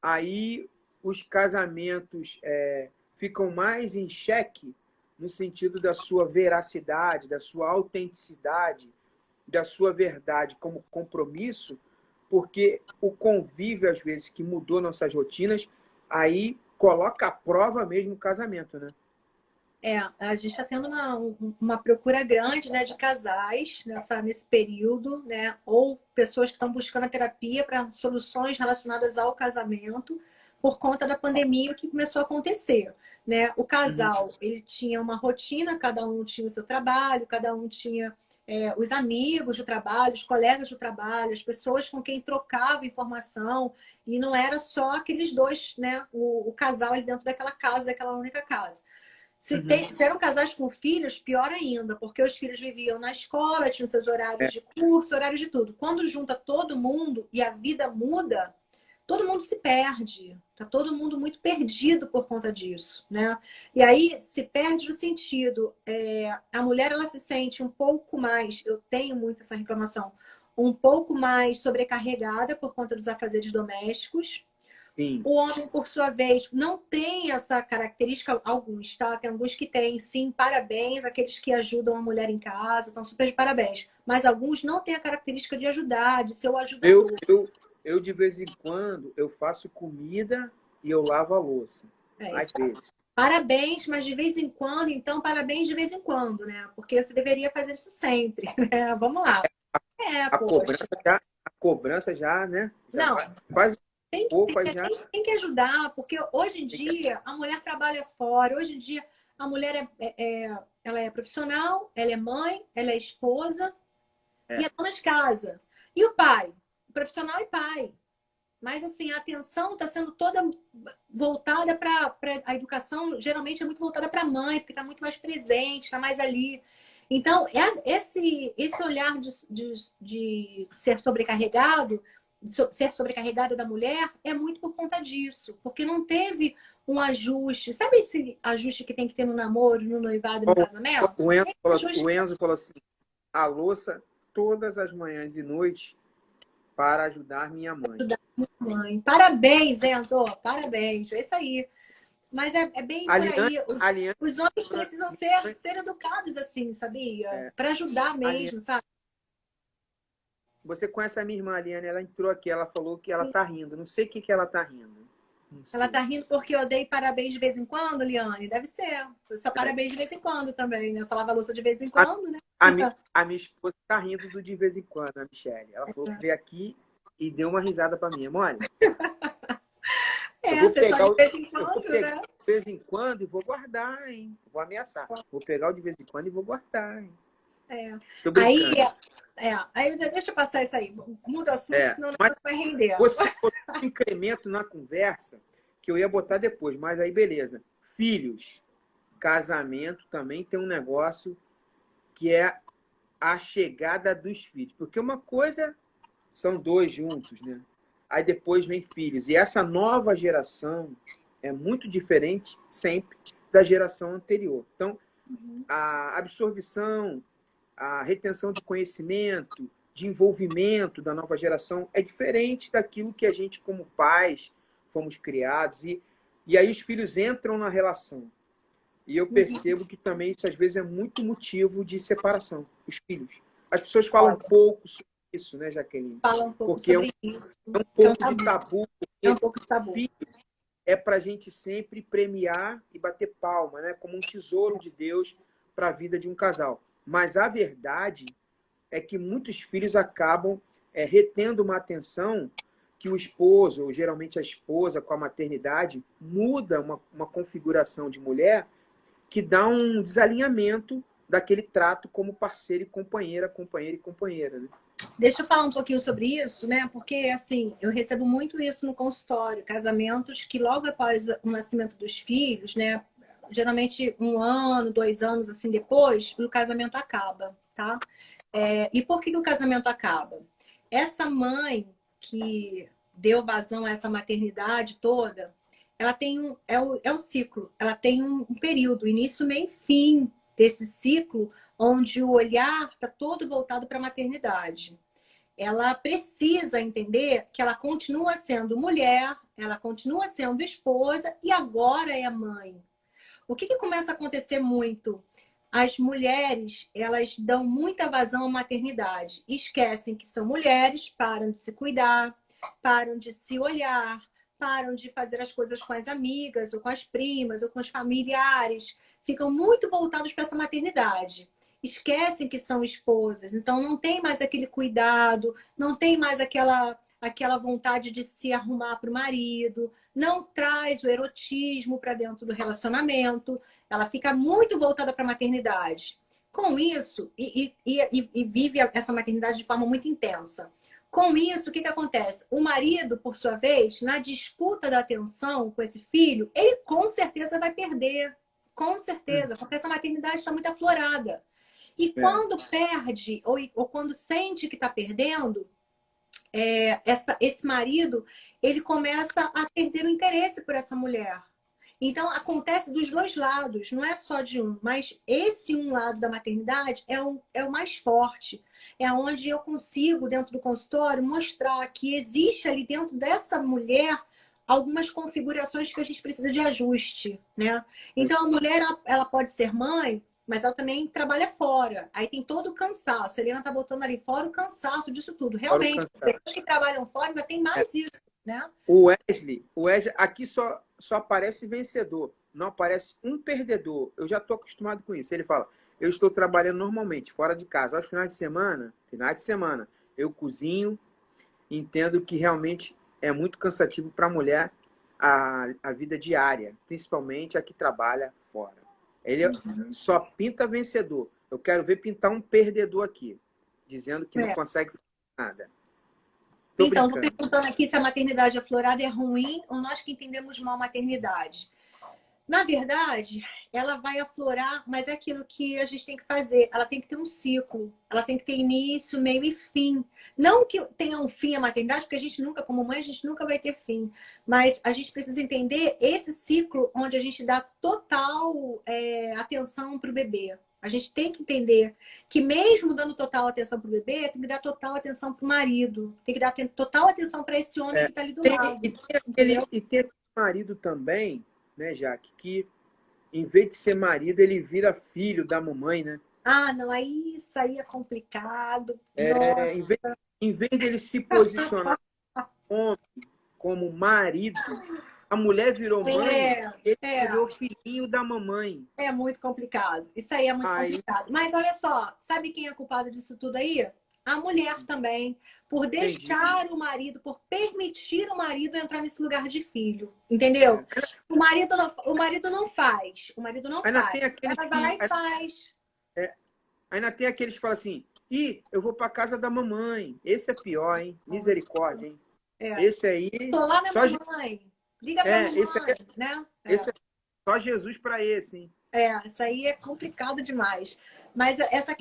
aí os casamentos ficam mais em xeque no sentido da sua veracidade, da sua autenticidade, da sua verdade como compromisso, porque o convívio, às vezes, que mudou nossas rotinas, aí coloca à prova mesmo o casamento, né? A gente está tendo uma procura grande, né, de casais nesse período, né? Ou pessoas que estão buscando a terapia para soluções relacionadas ao casamento por conta da pandemia que começou a acontecer, né? O Uhum. casal, ele tinha uma rotina, cada um tinha o seu trabalho, cada um tinha os amigos do trabalho, os colegas do trabalho, as pessoas com quem trocava informação, e não era só aqueles dois, né? O casal ali dentro daquela casa, daquela única casa. Uhum. Se eram casais com filhos, pior ainda, porque os filhos viviam na escola, tinham seus horários É, de curso, horários de tudo. Quando junta todo mundo e a vida muda, todo mundo se perde. Tá todo mundo muito perdido por conta disso, né? E aí se perde o sentido. A mulher, ela se sente um pouco mais, eu tenho muito essa reclamação, um pouco mais sobrecarregada por conta dos afazeres domésticos. Sim. O homem, por sua vez, não tem essa característica, alguns, tá? Tem alguns que têm, sim, parabéns, aqueles que ajudam a mulher em casa, estão super de parabéns. Mas alguns não têm a característica de ajudar, de ser o ajudador. Eu de vez em quando, eu faço comida e eu lavo a louça. Às vezes. Parabéns, mas de vez em quando, então, parabéns de vez em quando, né? Porque você deveria fazer isso sempre. Vamos lá. A cobrança já, né? Já Não, faz tem, roupa já. tem que ajudar, porque hoje em dia a mulher trabalha fora, hoje em dia a mulher ela é profissional, ela é mãe, ela é esposa e é dona de casa. E o pai? Profissional e pai. Mas, assim, a atenção está sendo toda voltada para a educação, geralmente é muito voltada para a mãe, porque está muito mais presente, está mais ali. Então, esse olhar de ser sobrecarregado, ser sobrecarregada da mulher, é muito por conta disso, porque não teve um ajuste. Sabe esse ajuste que tem que ter no namoro, no noivado, no casamento? O Enzo falou assim: a louça todas as manhãs e noites para ajudar minha mãe. Parabéns, Enzo. Parabéns. É isso aí. Mas é bem por aí. Os homens precisam ser educados assim, sabia? Para ajudar mesmo, sabe? Você conhece a minha irmã, Aliane? Ela entrou aqui, ela falou que ela tá rindo. Não sei o que ela tá rindo. Ela tá rindo porque eu dei parabéns de vez em quando, Liane? Deve ser. Eu só parabéns de vez em quando também, né? Eu só lavo a louça de vez em quando, né? A minha esposa tá rindo do de vez em quando, a Michelle. Ela falou que veio aqui e deu uma risada para mim. Olha, eu vou pegar de vez em quando, né? De vez em quando e vou guardar, hein? Vou ameaçar. Vou pegar o de vez em quando e vou guardar, hein? Aí deixa eu passar isso aí. Muda o assunto, senão não vai render. Você botou um incremento na conversa que eu ia botar depois, mas aí beleza. Filhos, casamento também tem um negócio que é a chegada dos filhos. Porque uma coisa são dois juntos, né? Aí depois vem filhos. E essa nova geração é muito diferente sempre da geração anterior. Então, a absorção, a retenção de conhecimento, de envolvimento da nova geração é diferente daquilo que a gente, como pais, fomos criados. E aí os filhos entram na relação. E eu percebo que também isso, às vezes, é muito motivo de separação, os filhos. As pessoas falam pouco sobre isso, né, Jaqueline? Falam um pouco porque sobre isso. É um pouco de tabu. É um pouco de tabu. Filhos é para a gente sempre premiar e bater palma, né? Como um tesouro de Deus para a vida de um casal. Mas a verdade é que muitos filhos acabam retendo uma atenção que o esposo, ou geralmente a esposa com a maternidade, muda uma configuração de mulher que dá um desalinhamento daquele trato como parceiro e companheira, companheiro e companheira, né? Deixa eu falar um pouquinho sobre isso, né? Porque, assim, eu recebo muito isso no consultório. Casamentos que logo após o nascimento dos filhos, né? Geralmente 1 ano, 2 anos, assim, depois, o casamento acaba, tá? E por que o casamento acaba? Essa mãe que deu vazão a essa maternidade toda, ela tem é o ciclo. Ela tem um período, início, meio e fim desse ciclo, onde o olhar está todo voltado para a maternidade. Ela precisa entender que ela continua sendo mulher, ela continua sendo esposa e agora é mãe. O que começa a acontecer muito? As mulheres, elas dão muita vazão à maternidade. Esquecem que são mulheres, param de se cuidar, param de se olhar, param de fazer as coisas com as amigas, ou com as primas, ou com os familiares. Ficam muito voltados para essa maternidade. Esquecem que são esposas. Então, não tem mais aquele cuidado, não tem mais aquela vontade de se arrumar para o marido, não traz o erotismo para dentro do relacionamento, ela fica muito voltada para a maternidade. Com isso, e vive essa maternidade de forma muito intensa. Com isso, o que acontece? O marido, por sua vez, na disputa da atenção com esse filho, ele com certeza vai perder. Com certeza, porque essa maternidade está muito aflorada. E quando perde, ou quando sente que está perdendo, esse marido, ele começa a perder o interesse por essa mulher. Então, acontece dos dois lados, não é só de um, mas esse um lado da maternidade é o mais forte. É onde eu consigo, dentro do consultório, mostrar que existe ali dentro dessa mulher algumas configurações que a gente precisa de ajuste, né? Então, a mulher, ela pode ser mãe, mas ela também trabalha fora. Aí tem todo o cansaço. A Helena tá botando ali fora o cansaço disso tudo. Realmente, pessoas que trabalham fora ainda tem mais isso, né? O Wesley, aqui só aparece vencedor, não aparece um perdedor. Eu já estou acostumado com isso. Ele fala, eu estou trabalhando normalmente, fora de casa. Aos finais de semana, eu cozinho, entendo que realmente é muito cansativo para a mulher a vida diária, principalmente a que trabalha fora. Ele só pinta vencedor. Eu quero ver pintar um perdedor aqui, dizendo que não consegue fazer nada. Então, estou perguntando aqui se a maternidade aflorada é ruim ou nós que entendemos mal a maternidade. Na verdade, ela vai aflorar, mas é aquilo que a gente tem que fazer. Ela tem que ter um ciclo. Ela tem que ter início, meio e fim. Não que tenha um fim a maternidade, porque a gente nunca, como mãe, a gente nunca vai ter fim. Mas a gente precisa entender esse ciclo onde a gente dá total atenção para o bebê. A gente tem que entender que mesmo dando total atenção para o bebê, tem que dar total atenção para o marido. Tem que dar total atenção para esse homem que está ali do lado. E tem aquele marido também, né, Jaque, que em vez de ser marido, ele vira filho da mamãe, né? Ah, não, aí isso aí é complicado. Em vez dele se posicionar como marido, a mulher virou mãe, ele virou filhinho da mamãe. É muito complicado. Isso aí é muito complicado. Mas olha só, sabe quem é culpado disso tudo aí? A mulher também, por deixar o marido, por permitir o marido entrar nesse lugar de filho, entendeu? O marido não faz, o marido não ainda faz. Tem aqueles ela vai lá e faz. Ainda tem aqueles que falam assim, eu vou para casa da mamãe. Esse é pior, hein? Misericórdia, hein? Esse aí... Tô lá na mamãe. Liga pra mamãe, né? Esse é só Jesus para esse, hein? Isso aí é complicado demais. Mas essa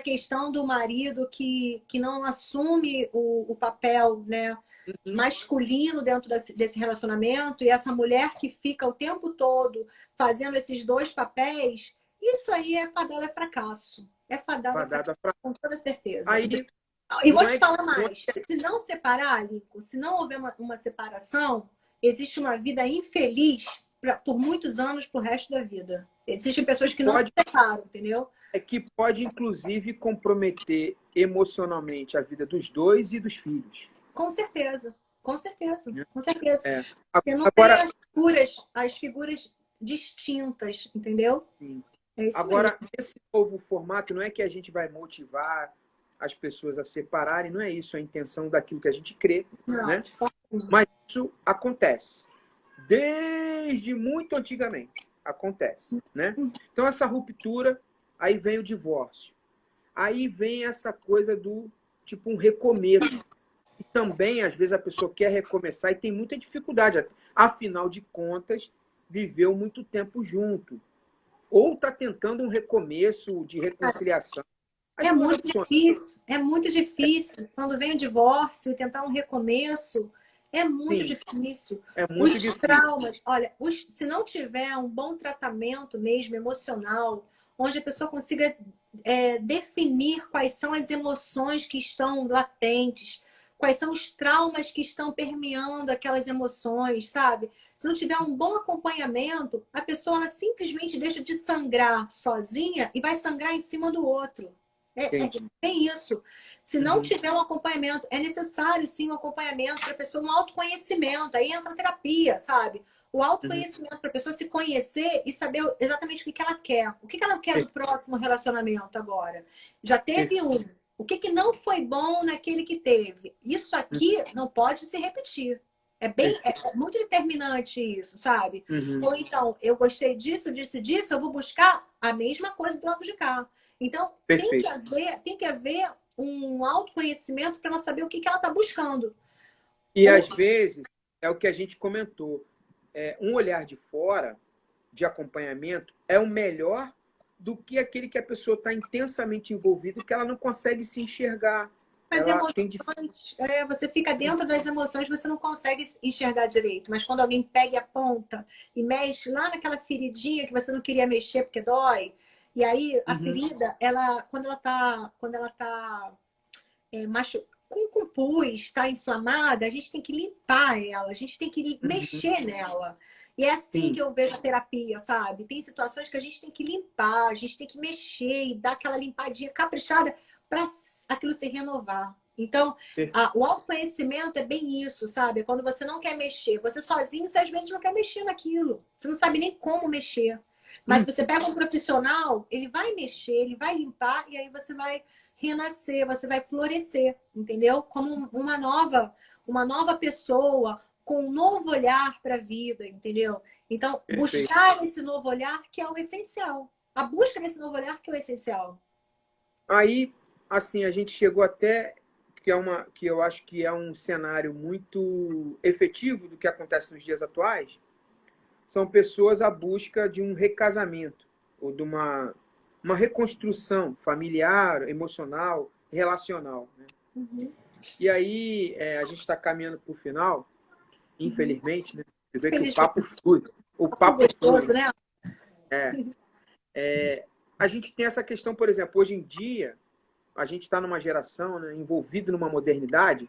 questão do marido que não assume o papel, né, masculino dentro desse relacionamento e essa mulher que fica o tempo todo fazendo esses dois papéis, isso aí é fadada a fracasso. É fadada a fracasso, com toda certeza. E vou te falar mais. Se não separar, Lico, se não houver uma separação, existe uma vida infeliz por muitos anos, pro resto da vida. Existem pessoas que não se separam, entendeu? É que pode, inclusive, comprometer emocionalmente a vida dos dois e dos filhos. Com certeza. Com certeza. Com certeza. Porque não Agora, tem as figuras distintas, entendeu? Sim. É isso Agora, mesmo. esse novo formato não é que a gente vai motivar as pessoas a separarem, não é isso a intenção daquilo que a gente crê, Não, né? Mas isso acontece. Desde muito antigamente acontece, né? Então essa ruptura, aí vem o divórcio. Aí vem essa coisa do tipo um recomeço. E também às vezes a pessoa quer recomeçar e tem muita dificuldade. Afinal de contas, viveu muito tempo junto. Ou está tentando um recomeço de reconciliação. É muito difícil, é muito difícil. Quando vem o divórcio e tentar um recomeço, é muito difícil. É muito os difícil. Traumas, olha, se não tiver um bom tratamento mesmo emocional, onde a pessoa consiga definir quais são as emoções que estão latentes, quais são os traumas que estão permeando aquelas emoções, sabe? Se não tiver um bom acompanhamento, a pessoa ela simplesmente deixa de sangrar sozinha e vai sangrar em cima do outro. É isso. Se não tiver um acompanhamento, é necessário sim um acompanhamento para a pessoa, um autoconhecimento. Aí entra a terapia, sabe? O autoconhecimento para a pessoa se conhecer e saber exatamente o que ela quer. O que ela quer no próximo relacionamento agora? Já teve um. O que não foi bom naquele que teve? Isso aqui não pode se repetir. É muito determinante isso, sabe? Ou então, eu gostei disso, disso, eu vou buscar a mesma coisa do lado de cá. Então, tem que haver um autoconhecimento para ela saber o que ela está buscando. E às vezes, é o que a gente comentou, um olhar de fora, de acompanhamento, é o melhor do que aquele que a pessoa está intensamente envolvida, que ela não consegue se enxergar. As ela tem emoções, você fica dentro das emoções, você não consegue enxergar direito. Mas quando alguém pega e aponta e mexe lá naquela feridinha que você não queria mexer porque dói, e aí a Uhum, ferida, ela, quando ela tá com pus, está inflamada, a gente tem que limpar ela, a gente tem que uhum, mexer nela. E é assim sim, que eu vejo a terapia, sabe? Tem situações que a gente tem que limpar, a gente tem que mexer e dar aquela limpadinha caprichada para aquilo se renovar. Então, perfeito. o autoconhecimento é bem isso, sabe? É quando você não quer mexer. Você sozinho, você às vezes não quer mexer naquilo. Você não sabe nem como mexer. Mas Hum, se você pega um profissional, ele vai mexer, ele vai limpar e aí você vai renascer, você vai florescer, entendeu? Como uma nova pessoa com um novo olhar para a vida, entendeu? Então, perfeito. buscar esse novo olhar que é o essencial. A busca desse novo olhar que é o essencial. Aí, assim, a gente chegou até que eu acho que é um cenário muito efetivo do que acontece nos dias atuais, são pessoas à busca de um recasamento ou de uma reconstrução familiar, emocional, relacional, né? Uhum, E aí, a gente está caminhando para o final, uhum. infelizmente, né? Você vê que o Felizmente. papo flui. O Papo papo flui, gostoso, né? né? A gente tem essa questão, por exemplo, hoje em dia, a gente está numa geração, né, envolvido numa modernidade,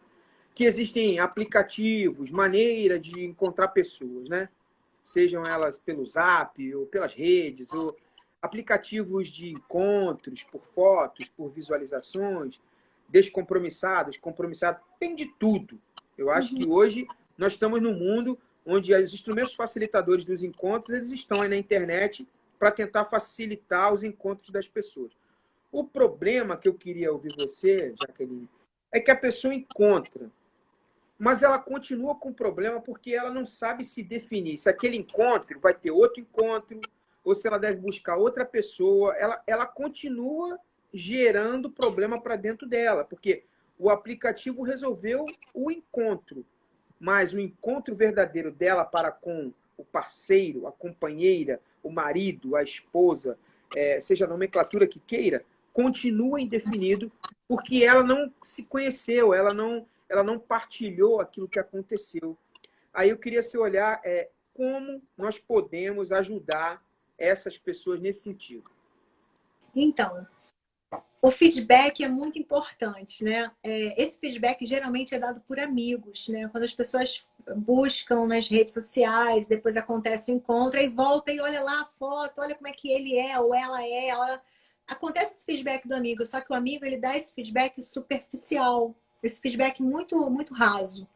que existem aplicativos, maneira de encontrar pessoas, né? Sejam elas pelo Zap, ou pelas redes, ou aplicativos de encontros, por fotos, por visualizações, descompromissados, compromissados, tem de tudo. Eu acho Uhum. que hoje nós estamos num mundo onde os instrumentos facilitadores dos encontros eles estão aí na internet para tentar facilitar os encontros das pessoas. O problema que eu queria ouvir você, Jaqueline, é que a pessoa encontra, mas ela continua com problema porque ela não sabe se definir. Se aquele encontro vai ter outro encontro, ou se ela deve buscar outra pessoa. Ela continua gerando problema para dentro dela, porque o aplicativo resolveu o encontro, mas o encontro verdadeiro dela para com o parceiro, a companheira, o marido, a esposa, seja a nomenclatura que queira, continua indefinido porque ela não se conheceu, ela não partilhou aquilo que aconteceu. Aí eu queria seu olhar como nós podemos ajudar essas pessoas nesse sentido. Então, o feedback é muito importante, né? Esse feedback geralmente é dado por amigos, né? Quando as pessoas buscam nas redes sociais, depois acontece o encontro, aí volta e olha lá a foto, olha como é que ele é ou ela é. Olha... Acontece esse feedback do amigo, só que o amigo ele dá esse feedback superficial, esse feedback muito, muito raso.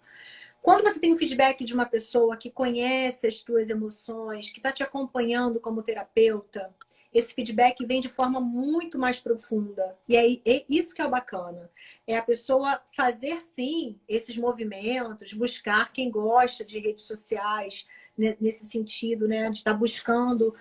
Quando você tem um feedback de uma pessoa que conhece as tuas emoções, que está te acompanhando como terapeuta, esse feedback vem de forma muito mais profunda. E aí, é isso que é o bacana. É a pessoa fazer, sim, esses movimentos, buscar quem gosta de redes sociais, nesse sentido, né? De estar buscando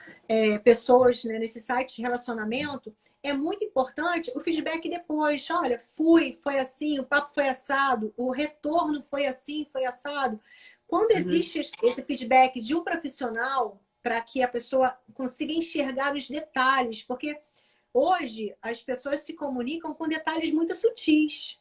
pessoas, né, nesse site de relacionamento. É muito importante o feedback depois. Olha, foi assim, o papo foi assado, o retorno foi assim, foi assado. Quando Uhum, existe esse feedback de um profissional, para que a pessoa consiga enxergar os detalhes, porque hoje as pessoas se comunicam com detalhes muito sutis.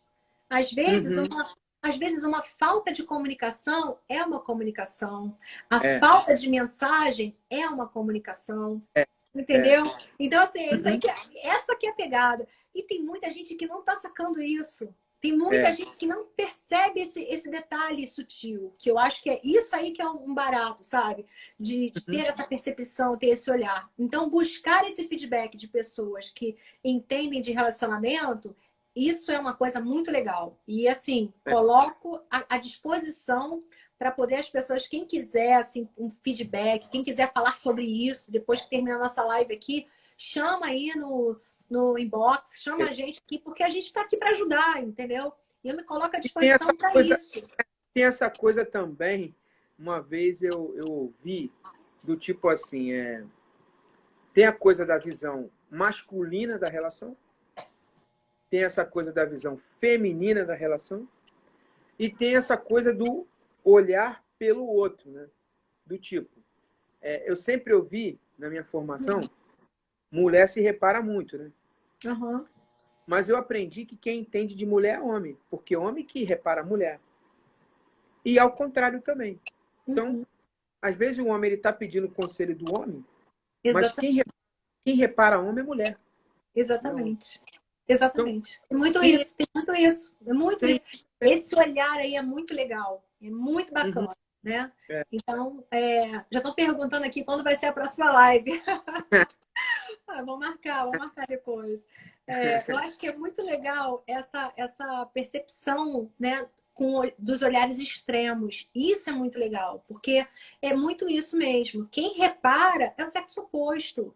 Às vezes, uhum, uma, às vezes, uma falta de comunicação é uma comunicação. A é, falta de mensagem é uma comunicação. é, é. Entendeu? Então, assim, Uhum, essa que é a pegada. E tem muita gente que não está sacando isso. Tem muita é. gente que não percebe esse detalhe sutil, que eu acho que é isso aí que é um barato, sabe? De Uhum, ter essa percepção, ter esse olhar. Então, buscar esse feedback de pessoas que entendem de relacionamento, isso é uma coisa muito legal. E, assim, é. coloco à disposição para poder as pessoas, quem quiser assim, um feedback, quem quiser falar sobre isso, depois que terminar a nossa live aqui, chama aí no inbox, chama a gente aqui, porque a gente está aqui para ajudar, entendeu? E eu me coloco à E disposição para isso. tem essa coisa também, uma vez eu ouvi do tipo assim, tem a coisa da visão masculina da relação, tem essa coisa da visão feminina da relação e tem essa coisa do olhar pelo outro, né? Do tipo, eu sempre ouvi na minha formação, mulher se repara muito, né? Uhum. Mas eu aprendi que quem entende de mulher é homem, porque é homem que repara a mulher. E ao contrário também. Então, Uhum. às vezes o homem está pedindo o conselho do homem, mas Exatamente. quem repara homem é mulher. Não. Exatamente. Então, Exatamente. Tem muito tem, isso, tem muito isso. É muito tem isso. Esse olhar aí é muito legal. É muito uhum, bacana, né? é. Então, já estão perguntando aqui quando vai ser a próxima live. Vamos marcar depois. Eu acho que é muito legal essa percepção, né, dos olhares extremos. Isso é muito legal, porque é muito isso mesmo. Quem repara é o sexo oposto.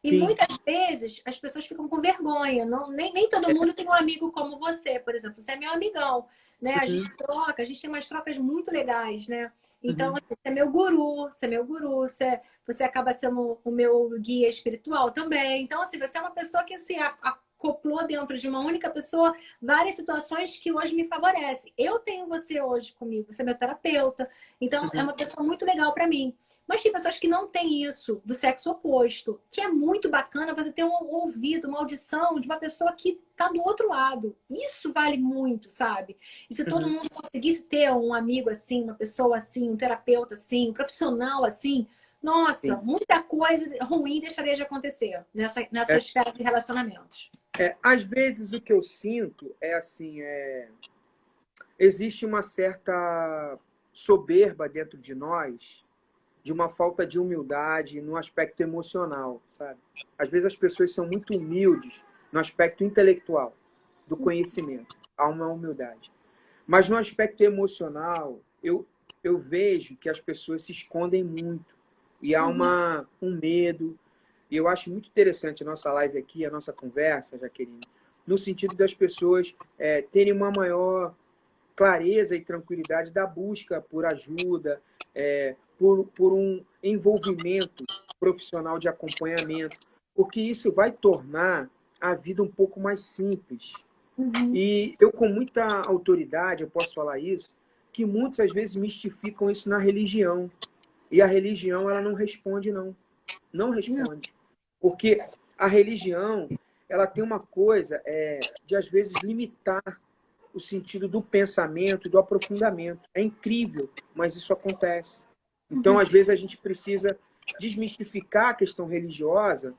E Sim. muitas vezes as pessoas ficam com vergonha. Não, nem todo mundo tem um amigo como você, por exemplo. Você é meu amigão, né? A gente Uhum, troca, a gente tem umas trocas muito legais, né? Então, uhum, assim, você é meu guru, você é meu guru, você acaba sendo o meu guia espiritual também. Então, assim, você é uma pessoa que se acoplou dentro de uma única pessoa várias situações que hoje me favorecem. Eu tenho você hoje comigo, você é meu terapeuta. Então, é uhum. uma pessoa muito legal para mim. Mas tem pessoas que não têm isso, do sexo oposto, que é muito bacana você ter um ouvido, uma audição de uma pessoa que está do outro lado. Isso vale muito, sabe? E se todo Uhum. mundo conseguisse ter um amigo assim, uma pessoa assim, um terapeuta assim, um profissional assim, nossa, Sim. muita coisa ruim deixaria de acontecer nessa É, esfera de relacionamentos. às vezes o que eu sinto é assim, existe uma certa soberba dentro de nós, de uma falta de humildade no aspecto emocional, sabe? Às vezes as pessoas são muito humildes no aspecto intelectual do conhecimento, há uma humildade. Mas no aspecto emocional, eu vejo que as pessoas se escondem muito e há Uhum, um medo. E eu acho muito interessante a nossa live aqui, a nossa conversa, Jaqueline, no sentido das pessoas terem uma maior clareza e tranquilidade da busca por ajuda, por um envolvimento profissional de acompanhamento, porque isso vai tornar a vida um pouco mais simples. uhum. E eu, com muita autoridade, eu posso falar isso, que muitos às vezes mistificam isso na religião. E a religião, ela não responde, não. Não Não. responde. Porque a religião, ela tem uma coisa de, às vezes, limitar o sentido do pensamento e do aprofundamento. É incrível, mas isso acontece. Então, às vezes, a gente precisa desmistificar a questão religiosa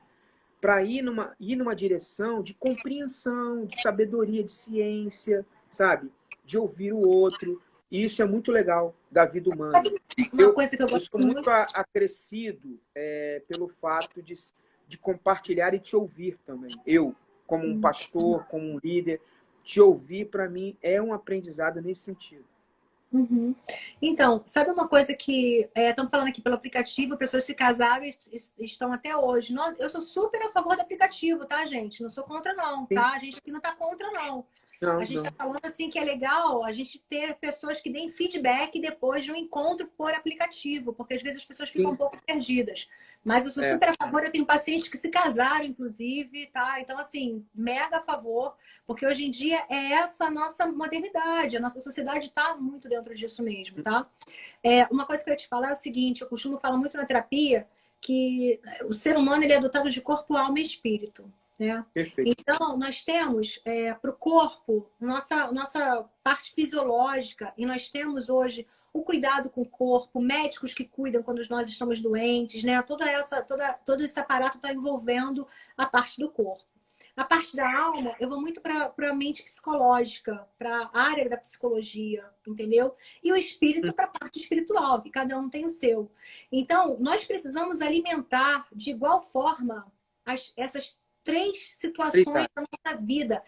para ir numa direção de compreensão, de sabedoria, de ciência, sabe? De ouvir o outro. E isso é muito legal da vida humana. Uma Eu, coisa que eu eu gosto sou muito muito. acrescido pelo fato de compartilhar e te ouvir também. Eu, como um pastor, como um líder, te ouvir, para mim, é um aprendizado nesse sentido. Uhum. Então, sabe uma coisa que estão falando aqui pelo aplicativo, pessoas se casaram e estão até hoje. Eu sou super a favor do aplicativo, tá, gente? Não sou contra, não, Sim. tá? A gente aqui não tá contra, não. A Não, gente não. está falando assim que é legal a gente ter pessoas que deem feedback depois de um encontro por aplicativo, porque às vezes as pessoas ficam um Sim. pouco perdidas. Mas eu sou É. super a favor, eu tenho pacientes que se casaram, inclusive, tá? Então, assim, mega a favor, porque hoje em dia é essa a nossa modernidade, a nossa sociedade está muito dentro disso mesmo, tá? Uma coisa que eu ia te falar é o seguinte, eu costumo falar muito na terapia que o ser humano ele é dotado de corpo, alma e espírito, né? Perfeito. Então, nós temos para o corpo nossa parte fisiológica e nós temos hoje o cuidado com o corpo, médicos que cuidam quando nós estamos doentes, né? Todo esse aparato está envolvendo a parte do corpo. A parte da alma, eu vou muito para a mente psicológica, para a área da psicologia, entendeu? E o espírito para a parte espiritual, que cada um tem o seu. Então, nós precisamos alimentar de igual forma essas três situações Obrigado. da nossa vida.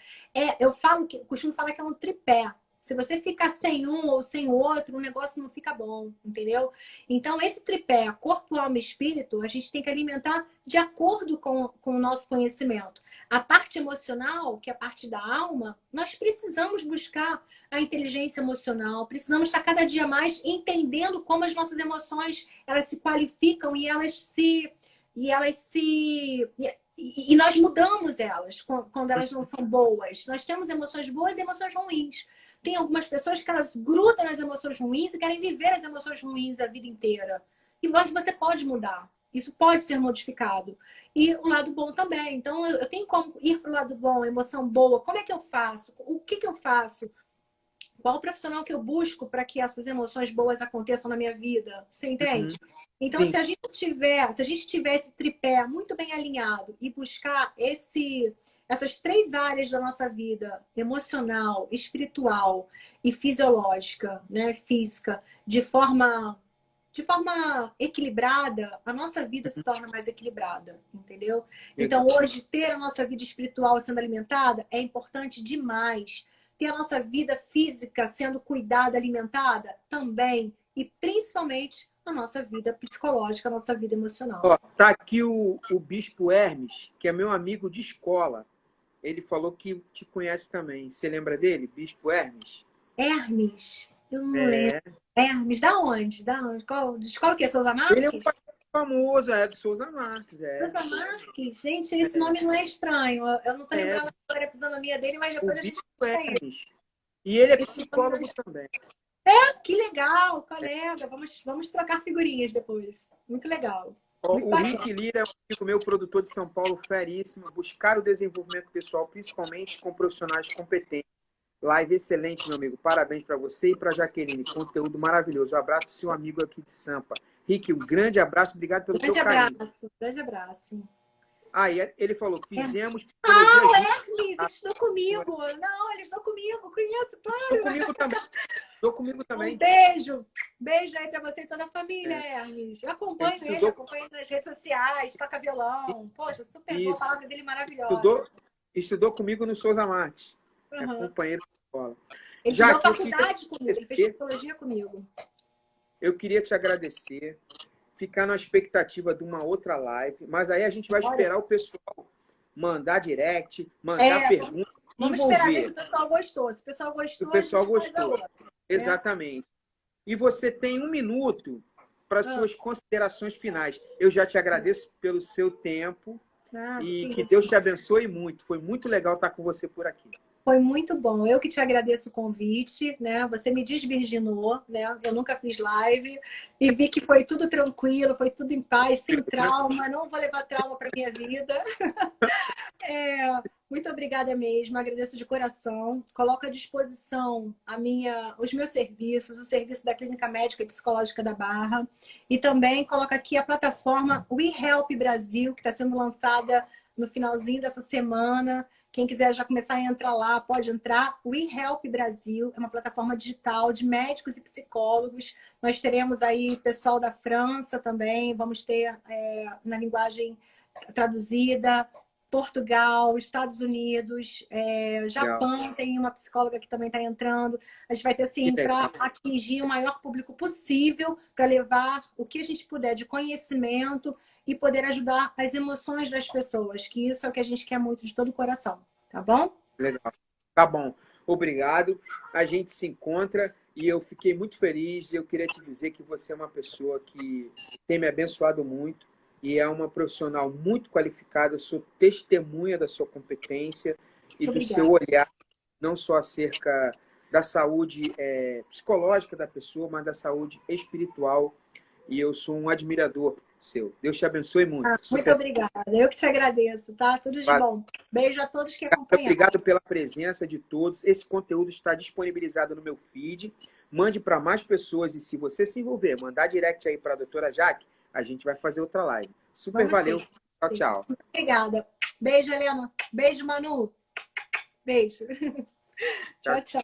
Costumo falar que é um tripé. Se você ficar sem um ou sem o outro, o negócio não fica bom, entendeu? Então, esse tripé, corpo, alma e espírito, a gente tem que alimentar de acordo com o nosso conhecimento. A parte emocional, que é a parte da alma, nós precisamos buscar a inteligência emocional, precisamos estar cada dia mais entendendo como as nossas emoções elas se qualificam e nós mudamos elas quando elas não são boas. Nós temos emoções boas e emoções ruins. Tem algumas pessoas que elas grudam nas emoções ruins e querem viver as emoções ruins a vida inteira. E você pode mudar. Isso pode ser modificado. E o lado bom também. Então, eu tenho como ir para o lado bom, emoção boa. Como é que eu faço? O que eu faço? Qual o profissional que eu busco para que essas emoções boas aconteçam na minha vida? Você entende? Então, Sim. se a gente tiver esse tripé muito bem alinhado e buscar essas 3 áreas da nossa vida, emocional, espiritual e fisiológica, né, física, de forma equilibrada, a nossa vida se torna mais equilibrada, entendeu? Então, hoje, ter a nossa vida espiritual sendo alimentada é importante demais. Ter a nossa vida física sendo cuidada, alimentada, também. E, principalmente, a nossa vida psicológica, a nossa vida emocional. Ó, tá aqui o Bispo Hermes, que é meu amigo de escola. Ele falou que te conhece também. Você lembra dele, Bispo Hermes? Hermes? Eu não lembro. Hermes, da onde? Da onde? De escola o quê? Souza Ele é um Marques? famoso, é do Souza Marques. Souza Marques? Gente, esse nome não é estranho. Eu não tô lembrando agora a fisionomia dele, mas O depois a gente Bispo busca ele. Hermes. E ele é psicólogo também. Que legal, colega. Vamos trocar figurinhas depois. Muito legal. Muito O bacana. Rick Lira é um amigo meu, produtor de São Paulo, feríssimo. Buscar o desenvolvimento pessoal, principalmente com profissionais competentes. Live excelente, meu amigo. Parabéns para você e para a Jaqueline. Conteúdo maravilhoso. Abraço, seu amigo aqui de Sampa. Rick, um grande abraço. Obrigado pelo teu carinho. Grande abraço. Aí ele falou, fizemos Ah, o psicologia. Hermes, eles estão comigo. Não, eles estão comigo. Conheço, claro. Estou comigo também. Um beijo. Beijo aí pra você e toda a família, Hermes. Eu acompanho acompanho nas redes sociais, toca violão. Poxa, super boa, a palavra dele maravilhosa. Estudou comigo no Souza Marques. É companheiro de escola. Ele estudou faculdade comigo, ele fez psicologia comigo. Eu queria te agradecer, ficar na expectativa de uma outra live, mas aí a gente vai esperar o pessoal mandar direct, mandar perguntas, vamos esperar ver se o pessoal gostou. Se o pessoal gostou, o pessoal gostou. Exatamente. E você tem 1 minuto para suas considerações finais. Eu já te agradeço pelo seu tempo e que Deus te abençoe muito. Foi muito legal estar com você por aqui. Foi muito bom. Eu que te agradeço o convite, né? Você me desvirginou, né? Eu nunca fiz live e vi que foi tudo tranquilo, foi tudo em paz, sem trauma. Não vou levar trauma para minha vida. Muito obrigada mesmo. Agradeço de coração. Coloco à disposição os meus serviços, o serviço da Clínica Médica e Psicológica da Barra. E também coloco aqui a plataforma WeHelp Brasil, que está sendo lançada no finalzinho dessa semana. Quem quiser já começar a entrar lá, pode entrar. WeHelp Brasil é uma plataforma digital de médicos e psicólogos. Nós teremos aí pessoal da França também, vamos ter na linguagem traduzida, Portugal, Estados Unidos, Japão, tem uma psicóloga que também está entrando. A gente vai ter, assim, para atingir o maior público possível, para levar o que a gente puder de conhecimento e poder ajudar as emoções das pessoas, que isso é o que a gente quer muito de todo o coração, tá bom? Legal. Tá bom. Obrigado. A gente se encontra e eu fiquei muito feliz. Eu queria te dizer que você é uma pessoa que tem me abençoado muito. E é uma profissional muito qualificada, eu sou testemunha da sua competência e do seu olhar, não só acerca da saúde psicológica da pessoa, mas da saúde espiritual. E eu sou um admirador seu. Deus te abençoe muito. Muito obrigada. Eu que te agradeço, tá? Tudo de bom. Beijo a todos que acompanharam. Obrigado pela presença de todos. Esse conteúdo está disponibilizado no meu feed. Mande para mais pessoas e se você se envolver, mandar direct aí para a doutora Jaque, a gente vai fazer outra live. Super valeu. Tchau, tchau. Muito obrigada. Beijo, Helena. Beijo, Manu. Beijo. Tchau, tchau.